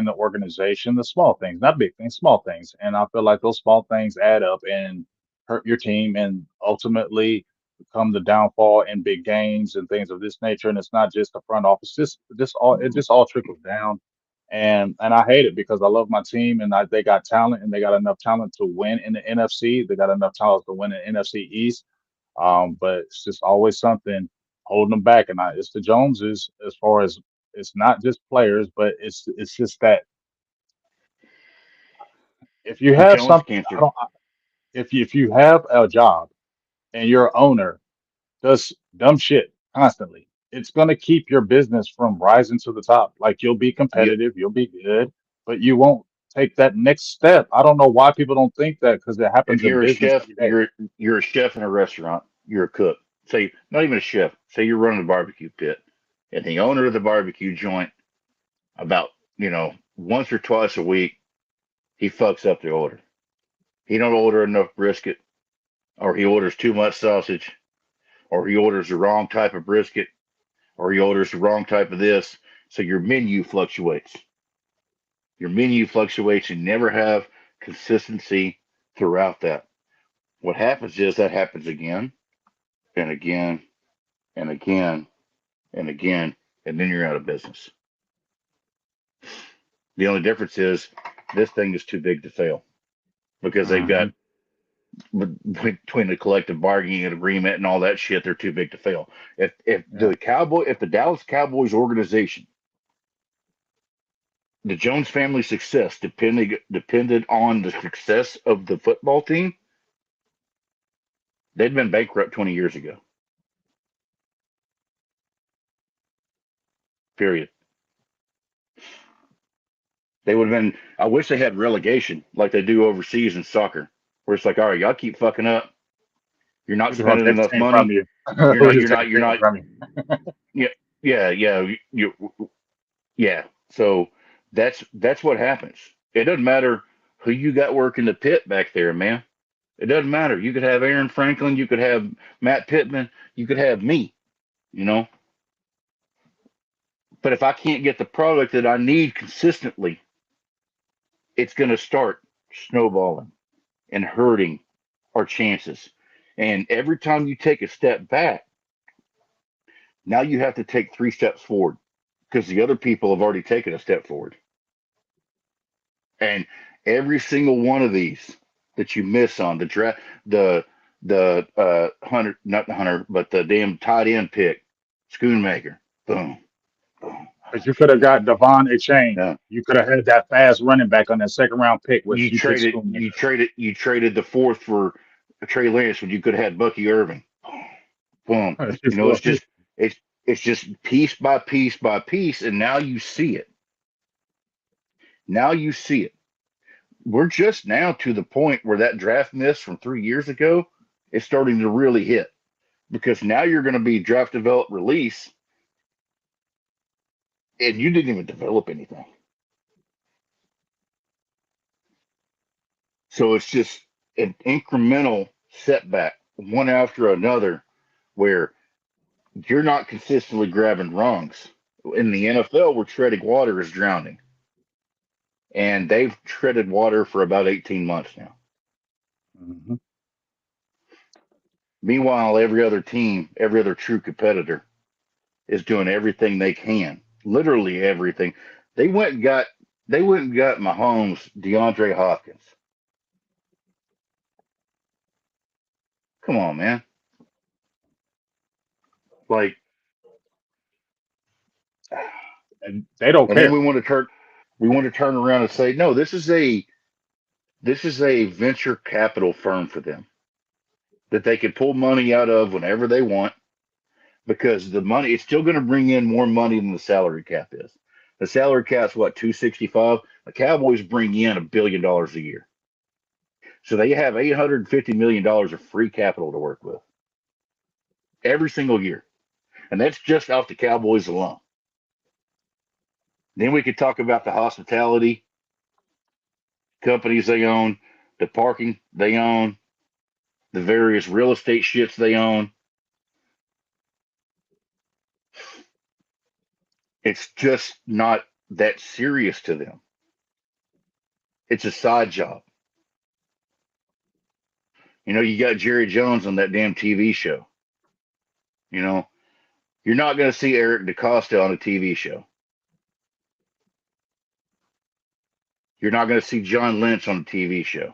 the organization, the small things, not big things, small things. And I feel like those small things add up and hurt your team and ultimately become the downfall in big games and things of this nature. And it's not just the front office, it just all trickles down and I hate it because I love my team and they got talent and they got enough talent to win in the NFC. They got enough talent to win in the NFC East. But it's just always something holding them back, and it's the Joneses as far as it's not just players, but it's just that if you have Jones something, I cancer. don't. If you have a job and your owner does dumb shit constantly, it's gonna keep your business from rising to the top. Like you'll be You competitive, you'll be good, but you won't take that next step. I don't know why people don't think that because it if happens in you're a business chef, every day. you're a chef in a restaurant. You're a cook. Say not even a chef. Say you're running a barbecue pit, and the owner of the barbecue joint about once or twice a week he fucks up the order. He don't order enough brisket, or he orders too much sausage, or he orders the wrong type of brisket, or you order the wrong type of this. So your menu fluctuates. Your menu fluctuates. You never have consistency throughout that. What happens is that happens again and again and again and again, and then you're out of business. The only difference is this thing is too big to fail because they've got Hmm. between the collective bargaining agreement and all that shit, they're too big to fail. Yeah. If the Dallas Cowboys organization, the Jones family success depended on the success of the football team, they'd been bankrupt 20 years ago. Period. They would have been. I wish they had relegation like they do overseas in soccer, where it's like, all right, y'all keep fucking up. You're not We're just gonna spending take enough the team from money. you. You're We'll not. just You're take not. You're the team not. from you. Yeah. Yeah. Yeah. Yeah. So that's what happens. It doesn't matter who you got working the pit back there, man. It doesn't matter. You could have Aaron Franklin. You could have Matt Pittman. You could have me. You know. But if I can't get the product that I need consistently, it's going to start snowballing and hurting our chances. And every time you take a step back, now you have to take 3 steps forward because the other people have already taken a step forward. And every single one of these that you miss on the draft, the hunter, not the hunter, but the damn tight end pick, Schoonmaker, boom, boom. Because you could have got Devon Achane. Yeah. You could have had that fast running back on that second round pick, which you picked Schoonmaker. You traded the fourth for Trey Lance when you could have had Bucky Irving. Boom. You know, it's it's just piece by piece by piece, and now you see it. Now you see it. We're just now to the point where that draft miss from 3 years ago is starting to really hit because now you're going to be draft, develop, release, and you didn't even develop anything. So it's just an incremental setback, one after another, where you're not consistently grabbing rungs. In the NFL, where treading water is drowning, and they've treaded water for about 18 months now. Hmm. Meanwhile, every other team, every other true competitor is doing everything they can, literally everything. They went and got they went and got Mahomes, DeAndre Hopkins. Come on, man. Like, And they don't and then care. we want to turn around and say, no, this is a venture capital firm for them that they can pull money out of whenever they want because the money it's still going to bring in more money than the salary cap is. The salary cap's what 265. The Cowboys bring in $1 billion a year, so they have $850 million of free capital to work with every single year, and that's just off the Cowboys alone. Then we could talk about the hospitality companies they own, the parking they own, the various real estate shits they own. It's just not that serious to them. It's a side job. You know, you got Jerry Jones on that damn TV show. You know, you're not going to see Eric DaCosta on a TV show. You're not going to see John Lynch on a TV show.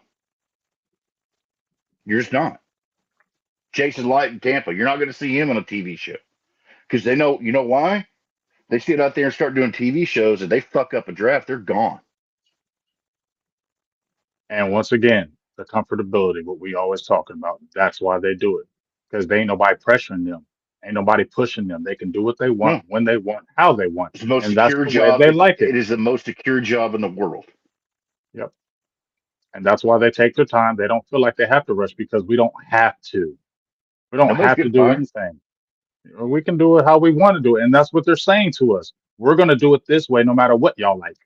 You're just not. Jason Light in Tampa, you're not going to see him on a TV show because they know, you know why? They sit out there and start doing TV shows and they fuck up a draft, they're gone. And once again, the comfortability, what we always talking about. That's why they do it. Because they ain't nobody pressuring them. Ain't nobody pushing them. They can do what they want, No, when they want, how they want. it's the most And that's secure the way job. they like it. It is the most secure job in the world. Yep. And that's why they take their time. They don't feel like they have to rush because we don't have to. We don't Nobody's have to getting do fired. anything. We can do it how we want to do it. And that's what they're saying to us. We're going to do it this way no matter what y'all like.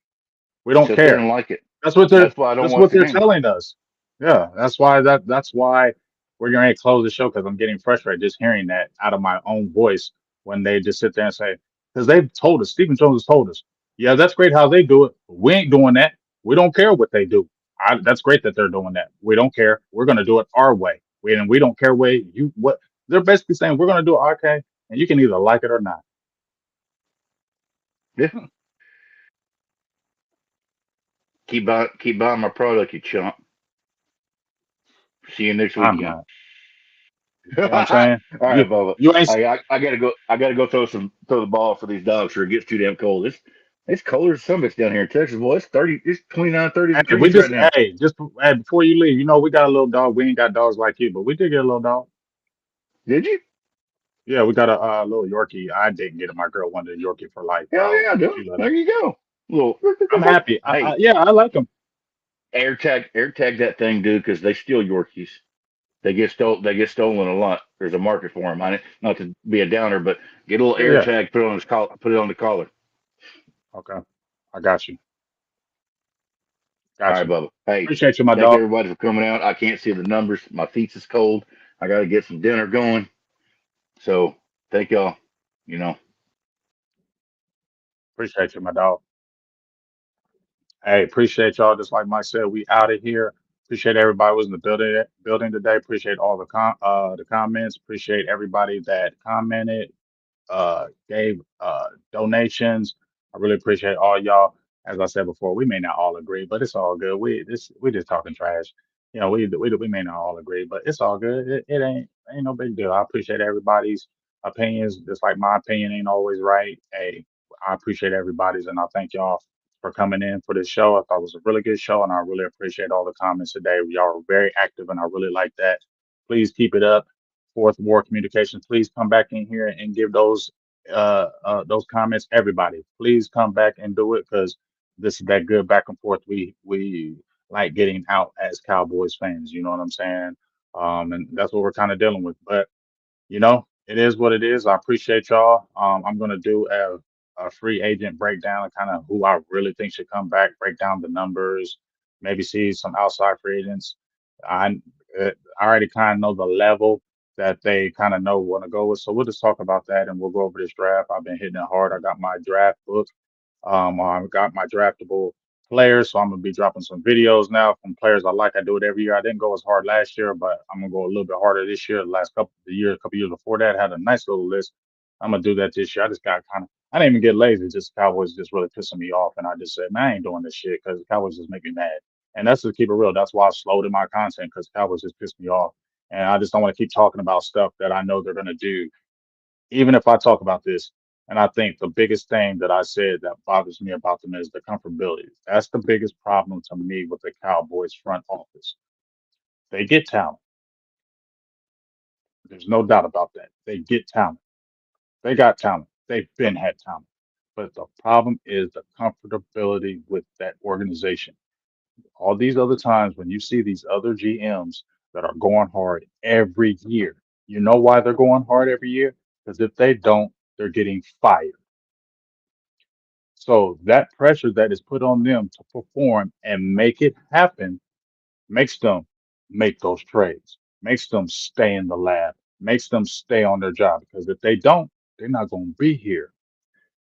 We don't Sit there care. and like it. They're That's why I don't that's watch what the they're games. telling us. Yeah, that's why we're going to close the show because I'm getting frustrated just hearing that out of my own voice when they just sit there and say, because they've told us, Stephen Jones has told us, yeah, that's great how they do it. But we ain't doing that. We don't care what they do. That's great that they're doing that. We don't care. We're going to do it our way. We don't care way you what they're basically saying. We're going to do it our way, and you can either like it or not. Yeah. Keep buying my product, you chump. See you next I'm weekend. not. You know what I'm All saying? right, Bubba. You ain't. I gotta go. I gotta go throw the ball for these dogs, or it gets too damn cold. It's colder than some bitch down here in Texas. Boy, it's 30. It's 29, 30 Hey, we degrees right just now. hey, before you leave, we got a little dog. We ain't got dogs like you, but we did get a little dog. Did you? Yeah, we got a little Yorkie. I didn't get it. My girl wanted a Yorkie for life, Hell bro. yeah, dude. She let There her. you go. Little. I'm happy. Hey, Yeah, I like them. air tag that thing, dude, because they steal Yorkies. They get stolen a lot. There's a market for them. Not to be a downer, but get a little Yeah, air yeah. tag, put it on the collar. Okay, I got you. All Got right, you. Bubba. Hey, Appreciate you, my thank dog. everybody for coming out. I can't see the numbers. My feet is cold. I got to get some dinner going. So thank y'all. You know, Appreciate you, my dog. Hey, appreciate y'all. Just like Mike said, we out of here. Appreciate everybody who was in the building today. Appreciate all the comments. Appreciate everybody that commented, gave donations. I really appreciate all y'all. As I said before, we may not all agree, but it's all good. We just talking trash. We may not all agree, but it's all good. It ain't no big deal. I appreciate everybody's opinions. Just like my opinion ain't always right. Hey, I appreciate everybody's, and I thank y'all for coming in for this show. I thought it was a really good show, and I really appreciate all the comments today. Y'all are very active, and I really like that. Please keep it up. Fourth War Communications, please come back in here and give those comments. Everybody, please come back and do it because this is that good back and forth we like getting out as Cowboys fans. You know what I'm saying? And that's what we're kind of dealing with. But it is what it is. I appreciate y'all. I'm gonna do a free agent breakdown of kind of who I really think should come back, break down the numbers, maybe see some outside free agents. I I already kind of know the level that they kind of know want to go with. So we'll just talk about that and we'll go over this draft. I've been hitting it hard. I got my draft book. I've got my draftable players, so I'm gonna be dropping some videos now from players I like. I do it every year. I didn't go as hard last year, but I'm gonna go a little bit harder this year. The last couple years before that, I had a nice little list. I'm gonna do that this year. I just got I didn't even get lazy. Just Cowboys just really pissing me off, and I just said, man, I ain't doing this shit because the Cowboys just make me mad. And that's to keep it real. That's why I slowed in my content because Cowboys just pissed me off, and I just don't want to keep talking about stuff that I know they're gonna do even if I talk about this, and I think the biggest thing that I said that bothers me about them is the comfortability. That's the biggest problem to me with the Cowboys front office. They get talent. There's no doubt about that. They get talent. They got talent. They've been had talent. But the problem is the comfortability with that organization. All these other times when you see these other GMs that are going hard every year, you know why they're going hard every year? Because if they don't, they're getting fired. So that pressure that is put on them to perform and make it happen makes them make those trades, makes them stay in the lab, makes them stay on their job. Because if they don't, they're not going to be here.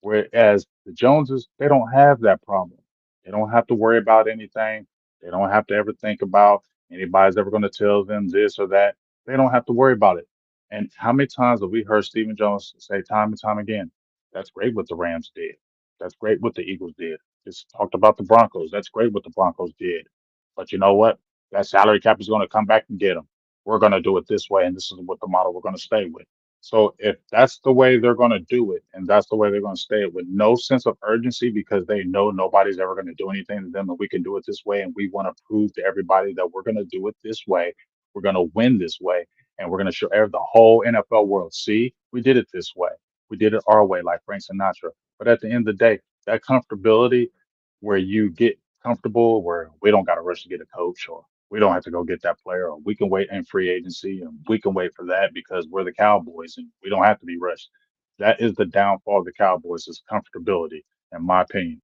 Whereas the Joneses, they don't have that problem. They don't have to worry about anything. They don't have to ever think about anybody's ever going to tell them this or that. They don't have to worry about it. And how many times have we heard Stephen Jones say time and time again, that's great what the Rams did. That's great what the Eagles did. Just talked about the Broncos. That's great what the Broncos did. But you know what? That salary cap is going to come back and get them. We're going to do it this way, and this is what the model we're going to stay with. So if that's the way they're going to do it, and that's the way they're going to stay it with no sense of urgency because they know nobody's ever going to do anything to them, and we can do it this way, and we want to prove to everybody that we're going to do it this way, we're going to win this way, and we're going to show the whole NFL world, see, we did it this way, we did it our way, like Frank Sinatra. But at the end of the day, that comfortability, where you get comfortable, where we don't got to rush to get a coach or we don't have to go get that player, or we can wait in free agency and we can wait for that because we're the Cowboys and we don't have to be rushed. That is the downfall of the Cowboys is comfortability, in my opinion.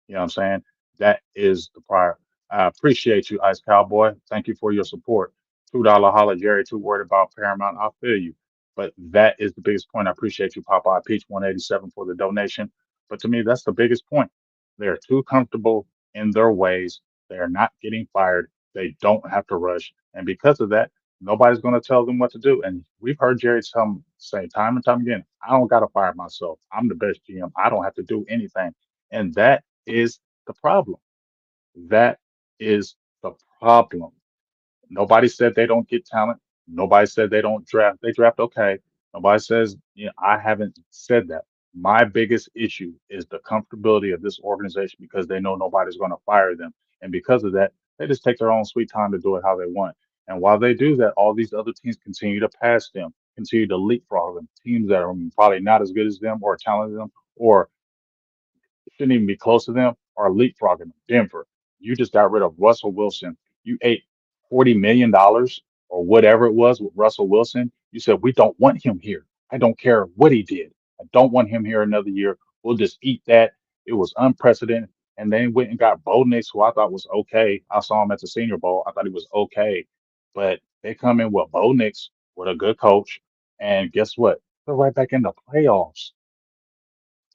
You know what I'm saying? That is the prior. I appreciate you, Ice Cowboy. Thank you for your support. $2 holla, Jerry. Too worried about Paramount. I feel you. But that is the biggest point. I appreciate you, Popeye Peach 187 for the donation. But to me, that's the biggest point. They're too comfortable in their ways. They are not getting fired. They don't have to rush. And because of that, nobody's going to tell them what to do. And we've heard Jerry say time and time again, I don't got to fire myself. I'm the best GM. I don't have to do anything. And that is the problem. That is the problem. Nobody said they don't get talent. Nobody said they don't draft. They draft okay. Nobody says, I haven't said that. My biggest issue is the comfortability of this organization because they know nobody's going to fire them. And because of that, they just take their own sweet time to do it how they want. And while they do that, all these other teams continue to pass them, continue to leapfrog them. Teams that are probably not as good as them or talented them or shouldn't even be close to them, are leapfrogging them. Denver, you just got rid of Russell Wilson. You ate $40 million or whatever it was with Russell Wilson. You said, we don't want him here. I don't care what he did. I don't want him here another year. We'll just eat that. It was unprecedented. And then went and got Bo Nix, who I thought was okay. I saw him at the Senior Bowl. I thought he was okay. But they come in with Bo Nix, with a good coach. And guess what? They're right back in the playoffs.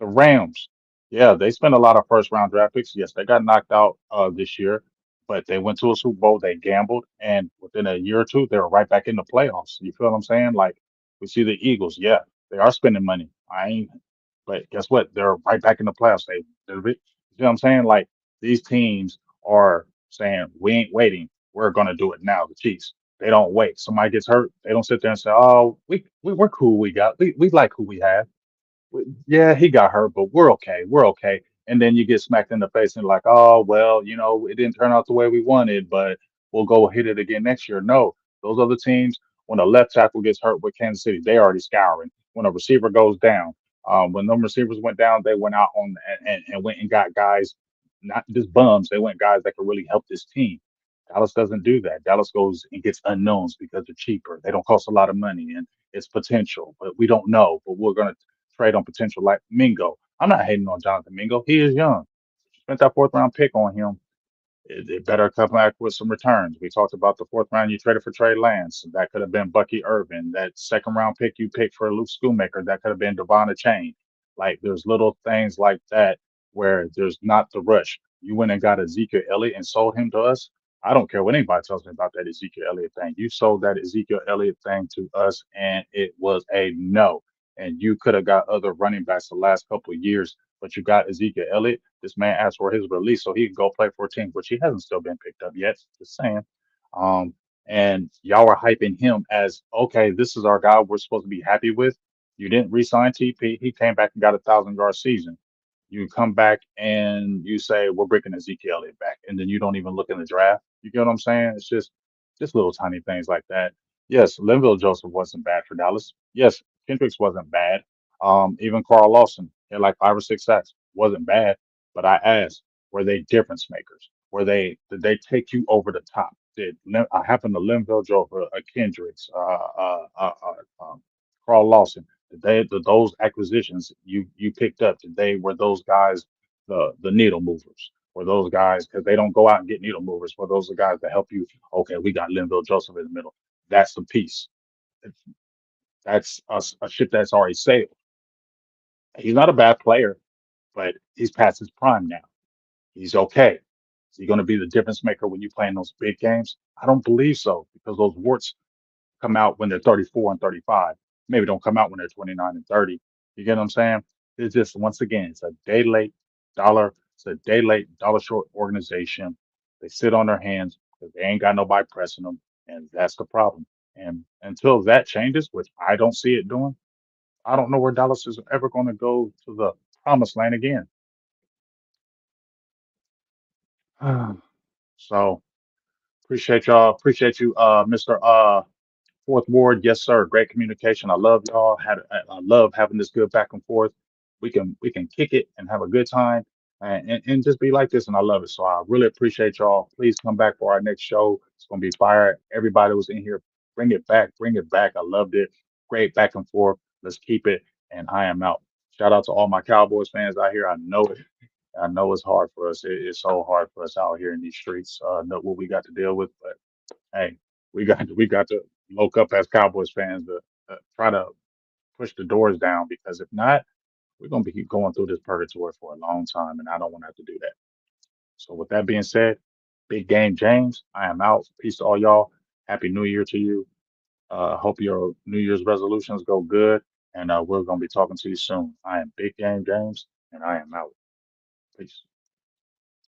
The Rams, yeah, they spent a lot of first round draft picks. Yes, they got knocked out this year, but they went to a Super Bowl. They gambled, and within a year or two, they were right back in the playoffs. You feel what I'm saying? Like we see the Eagles. Yeah, they are spending money. I ain't, but guess what? They're right back in the playoffs. You see what I'm saying? Like these teams are saying, we ain't waiting. We're gonna do it now. The Chiefs. They don't wait. Somebody gets hurt. They don't sit there and say, "Oh, we're cool. We like who we have." Yeah, he got hurt, but we're okay. We're okay. And then you get smacked in the face and like, oh, well, it didn't turn out the way we wanted, but we'll go hit it again next year. No, those other teams, when a left tackle gets hurt with Kansas City, they already scouring. When a receiver goes down, when them receivers went down, they went out on and went and got guys, not just bums. They went guys that could really help this team. Dallas doesn't do that. Dallas goes and gets unknowns because they're cheaper. They don't cost a lot of money and it's potential, but we don't know. But we're gonna trade on potential like Mingo. I'm not hating on Jonathan Mingo. He is young. Spent that fourth round pick on him. It better come back with some returns. We talked about the fourth round you traded for Trey Lance. That could have been Bucky Irvin. That second round pick you picked for Luke Schoonmaker. That could have been Devon Chain. Like there's little things like that where there's not the rush. You went and got Ezekiel Elliott and sold him to us. I don't care what anybody tells me about that Ezekiel Elliott thing. You sold that Ezekiel Elliott thing to us, and it was a no. And you could have got other running backs the last couple of years, but you got Ezekiel Elliott. This man asked for his release so he can go play for a team, which he hasn't still been picked up yet. Just saying. Um, and y'all are hyping him as okay, this is our guy we're supposed to be happy with. You didn't re-sign TP. He came back and got 1,000 yard season. You come back and you say we're bringing Ezekiel Elliott back, and then you don't even look in the draft. You get what I'm saying? It's just little tiny things like that. Yes, Linville Joseph wasn't bad for Dallas. Yes, Kendricks wasn't bad. Even Carl Lawson had like 5 or 6 sacks. Wasn't bad. But I asked, were they difference makers? Did they take you over the top? I happen to Linville Joseph, Kendricks, Carl Lawson? Did those acquisitions you picked up? Were those guys the needle movers? Were those guys because they don't go out and get needle movers? Were those the guys that help you? Okay, we got Linville Joseph in the middle. That's the piece. That's a ship that's already sailed. He's not a bad player, but he's past his prime now. He's okay. Is he going to be the difference maker when you play in those big games? I don't believe so because those warts come out when they're 34 and 35. Maybe don't come out when they're 29 and 30. You get what I'm saying? It's just, once again, it's a day late dollar. It's a day late, dollar short organization. They sit on their hands because they ain't got nobody pressing them. And that's the problem. And until that changes, which I don't see it doing, I don't know where Dallas is ever going to go to the promised land again. So appreciate y'all. Appreciate you, Mr. Fourth Ward. Yes, sir. Great communication. I love y'all. I love having this good back and forth. We can kick it and have a good time and just be like this. And I love it. So I really appreciate y'all. Please come back for our next show. It's gonna be fire. Everybody was in here. Bring it back. Bring it back. I loved it. Great back and forth. Let's keep it. And I am out. Shout out to all my Cowboys fans out here. I know it. I know it's hard for us. It's so hard for us out here in these streets. Know what we got to deal with, but hey, we got to look up as Cowboys fans. try to push the doors down because if not, we're gonna be going through this purgatory for a long time, and I don't want to have to do that. So with that being said, big game James, I am out. Peace to all y'all. Happy New Year to you. Hope your New Year's resolutions go good, and we're gonna be talking to you soon. I am Big Game James, and I am out. Peace.